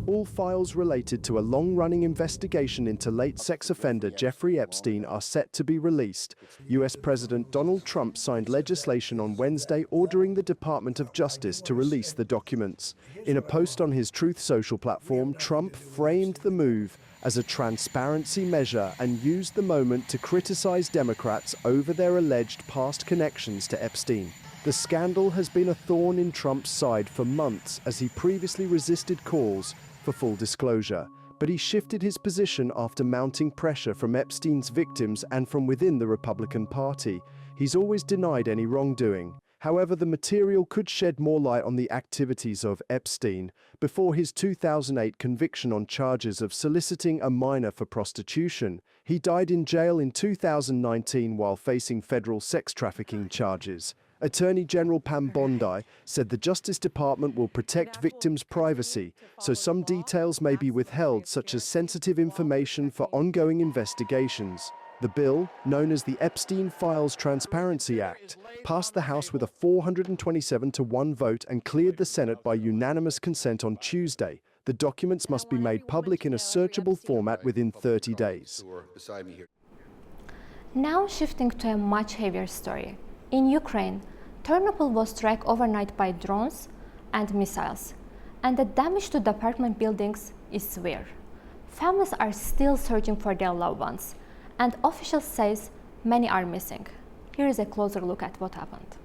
All files related to a long-running investigation into late sex offender Jeffrey Epstein are set to be released. US President Donald Trump signed legislation on Wednesday ordering the Department of Justice to release the documents. In a post on his Truth Social platform, Trump framed the move as a transparency measure and used the moment to criticize Democrats over their alleged past connections to Epstein. The scandal has been a thorn in Trump's side for months, as he previously resisted calls for full disclosure, but he shifted his position after mounting pressure from Epstein's victims and from within the Republican Party. He's always denied any wrongdoing. However, the material could shed more light on the activities of Epstein. Before his 2008 conviction on charges of soliciting a minor for prostitution, he died in jail in 2019 while facing federal sex trafficking charges. Attorney General Pam Bondi said the Justice Department will protect victims' privacy, so some details may be withheld, such as sensitive information for ongoing investigations. The bill, known as the Epstein Files Transparency Act, passed the House with a 427-1 vote and cleared the Senate by unanimous consent on Tuesday. The documents must be made public in a searchable format within 30 days. Now shifting to a much heavier story. In Ukraine, Ternopil was struck overnight by drones and missiles, and the damage to apartment buildings is severe. Families are still searching for their loved ones, and officials say many are missing. Here is a closer look at what happened.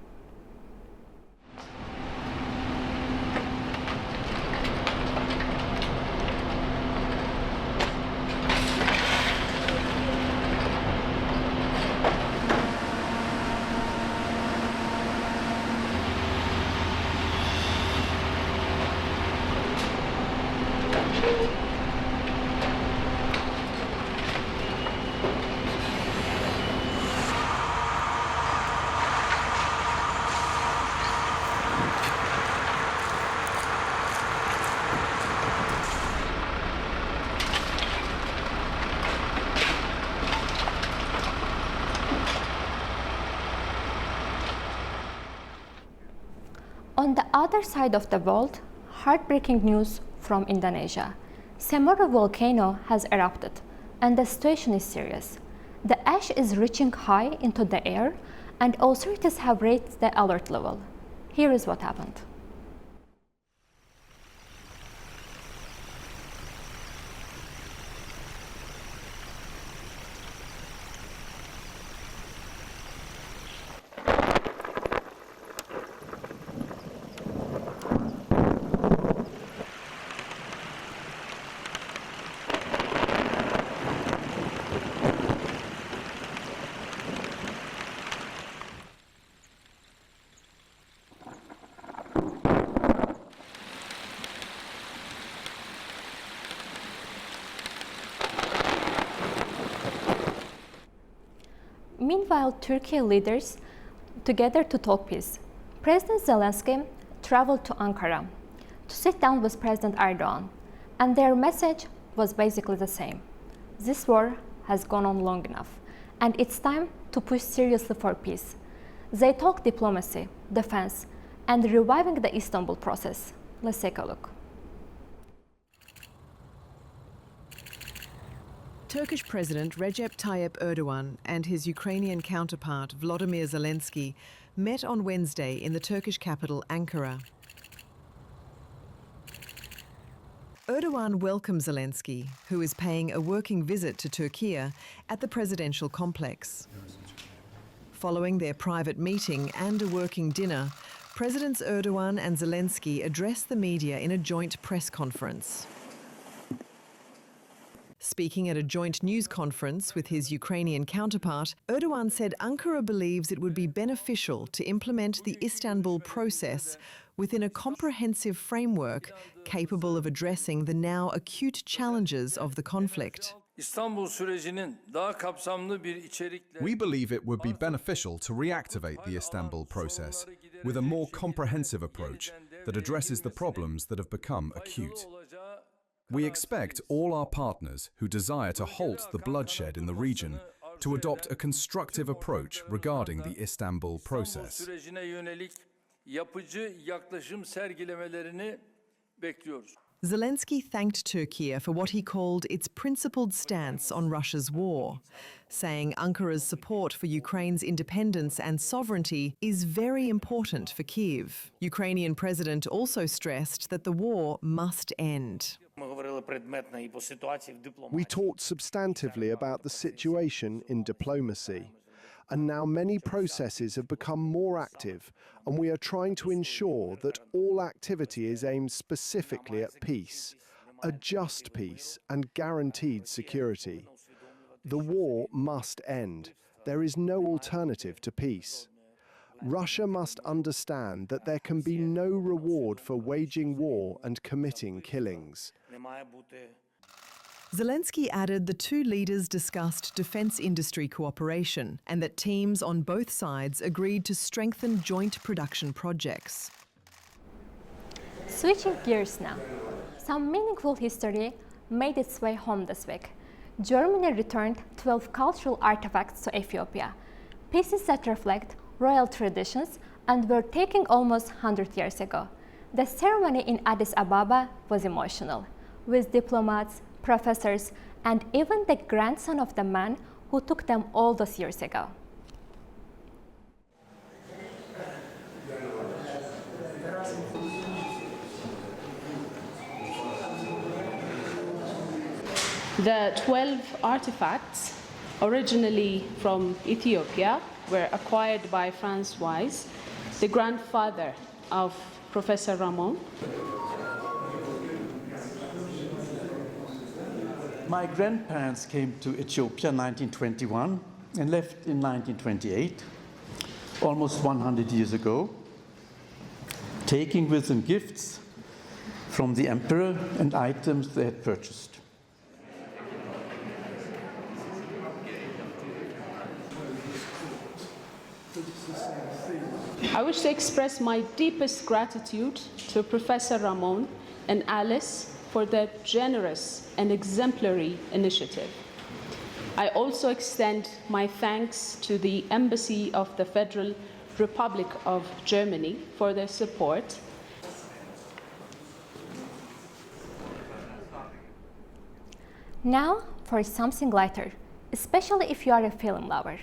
On the other side of the world, heartbreaking news from Indonesia. Semeru volcano has erupted, and the situation is serious. The ash is reaching high into the air, and authorities have raised the alert level. Here is what happened. Meanwhile, Turkey leaders together to talk peace. President Zelensky traveled to Ankara to sit down with President Erdogan, and their message was basically the same. This war has gone on long enough, and it's time to push seriously for peace. They talk diplomacy, defense, and reviving the Istanbul process. Let's take a look. Turkish President Recep Tayyip Erdogan and his Ukrainian counterpart Volodymyr Zelensky met on Wednesday in the Turkish capital Ankara. Erdogan welcomed Zelensky, who is paying a working visit to Turkey at the presidential complex. Following their private meeting and a working dinner, Presidents Erdogan and Zelensky addressed the media in a joint press conference. Speaking at a joint news conference with his Ukrainian counterpart, Erdogan said Ankara believes it would be beneficial to implement the Istanbul process within a comprehensive framework capable of addressing the now acute challenges of the conflict. We believe it would be beneficial to reactivate the Istanbul process with a more comprehensive approach that addresses the problems that have become acute. We expect all our partners who desire to halt the bloodshed in the region to adopt a constructive approach regarding the Istanbul process. Zelensky thanked Turkey for what he called its principled stance on Russia's war, saying Ankara's support for Ukraine's independence and sovereignty is very important for Kyiv. Ukrainian president also stressed that the war must end. We talked substantively about the situation in diplomacy, and now many processes have become more active, and we are trying to ensure that all activity is aimed specifically at peace, a just peace and guaranteed security. The war must end. There is no alternative to peace. Russia must understand that there can be no reward for waging war and committing killings. Zelensky added the two leaders discussed defence industry cooperation and that teams on both sides agreed to strengthen joint production projects. Switching gears now, some meaningful history made its way home this week. Germany returned 12 cultural artifacts to Ethiopia, pieces that reflect royal traditions and were taken almost 100 years ago. The ceremony in Addis Ababa was emotional, with diplomats, professors, and even the grandson of the man who took them all those years ago. The 12 artifacts, originally from Ethiopia, were acquired by Franz Weiss, the grandfather of Professor Ramon. My grandparents came to Ethiopia in 1921 and left in 1928, almost 100 years ago, taking with them gifts from the emperor and items they had purchased. I wish to express my deepest gratitude to Professor Ramon and Alice for their generous and exemplary initiative. I also extend my thanks to the Embassy of the Federal Republic of Germany for their support. Now for something lighter, especially if you are a film lover.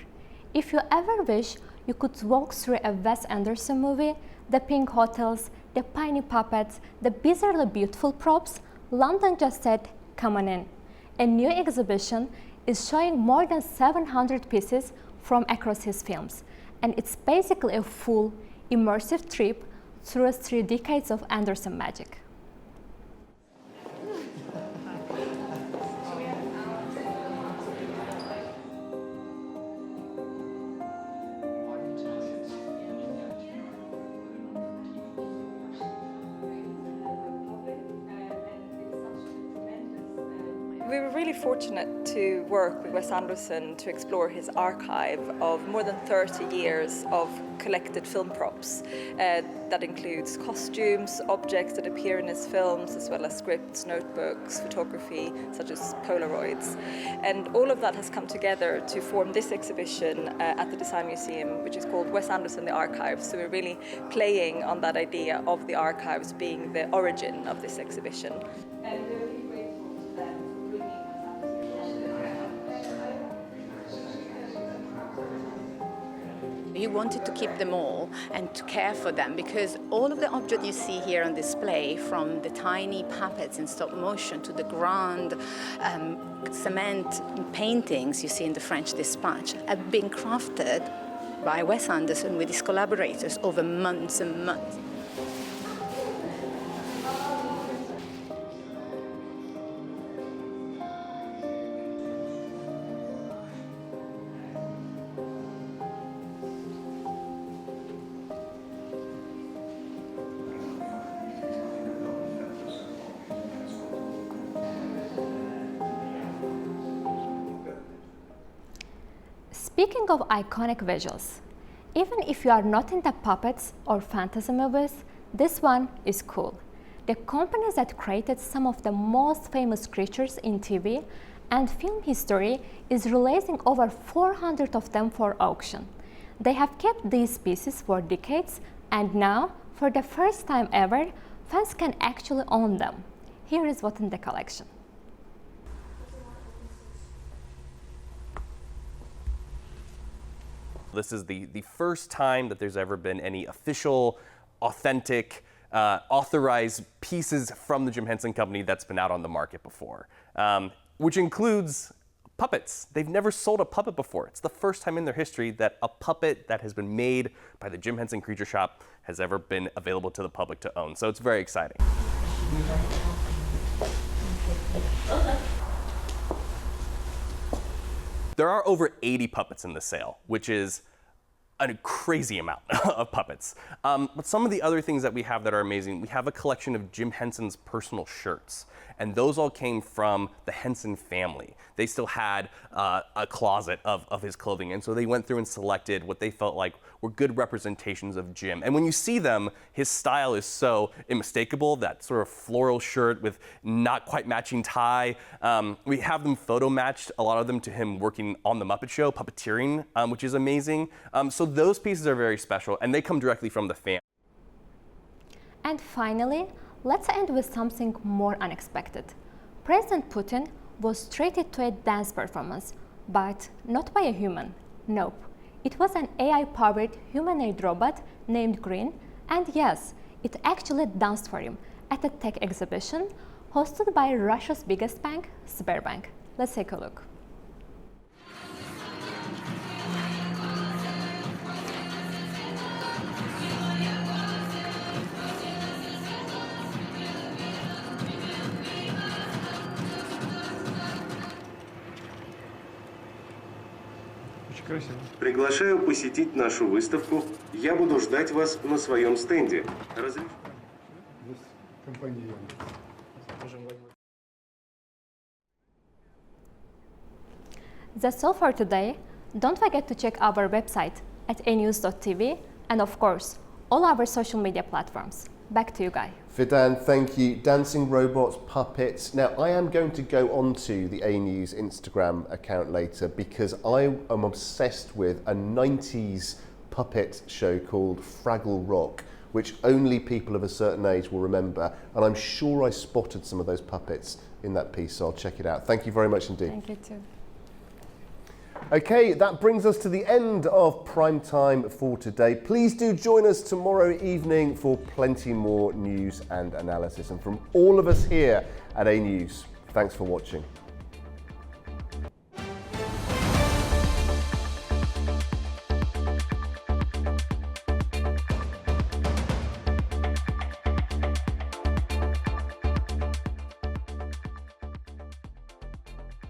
If you ever wish you could walk through a Wes Anderson movie, the pink hotels, the piney puppets, the bizarrely beautiful props, London just said, come on in. A new exhibition is showing more than 700 pieces from across his films, and it's basically a full, immersive trip through 3 decades of Anderson magic. We were really fortunate to work with Wes Anderson to explore his archive of more than 30 years of collected film props. That includes costumes, objects that appear in his films, as well as scripts, notebooks, photography, such as Polaroids. And all of that has come together to form this exhibition at the Design Museum, which is called Wes Anderson, the Archives. So we're really playing on that idea of the archives being the origin of this exhibition. And we're really grateful to them for bringing He wanted to keep them all and to care for them, because all of the objects you see here on display, from the tiny puppets in stop motion to the grand cement paintings you see in the French Dispatch, have been crafted by Wes Anderson with his collaborators over months and months. Speaking of iconic visuals, even if you are not into puppets or fantasy movies, this one is cool. The company that created some of the most famous creatures in TV and film history is releasing over 400 of them for auction. They have kept these pieces for decades, and now, for the first time ever, fans can actually own them. Here is what's in the collection. This is the first time that there's ever been any official, authentic, authorized pieces from the Jim Henson Company that's been out on the market before, which includes puppets. They've never sold a puppet before. It's the first time in their history that a puppet that has been made by the Jim Henson Creature Shop has ever been available to the public to own. So it's very exciting. There are over 80 puppets in the sale, which is a crazy amount of puppets. But some of the other things that we have that are amazing, we have a collection of Jim Henson's personal shirts, and those all came from the Henson family. They still had a closet of his clothing, and so they went through and selected what they felt like were good representations of Jim. And when you see them, his style is so unmistakable, that sort of floral shirt with not quite matching tie. We have them photo matched, a lot of them to him working on The Muppet Show, puppeteering, which is amazing. So those pieces are very special, and they come directly from the fan. And finally, let's end with something more unexpected. President Putin was treated to a dance performance, but not by a human. Nope. It was an AI-powered humanoid robot named Green, and yes, it actually danced for him at a tech exhibition hosted by Russia's biggest bank, Sberbank. Let's take a look. Приглашаю посетить нашу выставку. Я буду ждать вас на своем стенде. That's all for today. Don't forget to check our website at AnewZ.tv and, of course, all our social media platforms. Back to you, Guy. Fidan, thank you. Dancing robots, puppets. Now, I am going to go onto the AnewZ Instagram account later because I am obsessed with a 90s puppet show called Fraggle Rock, which only people of a certain age will remember. And I'm sure I spotted some of those puppets in that piece, so I'll check it out. Thank you very much indeed. Thank you too. Okay, that brings us to the end of Prime Time for today. Please do join us tomorrow evening for plenty more news and analysis. And from all of us here at AnewZ, thanks for watching.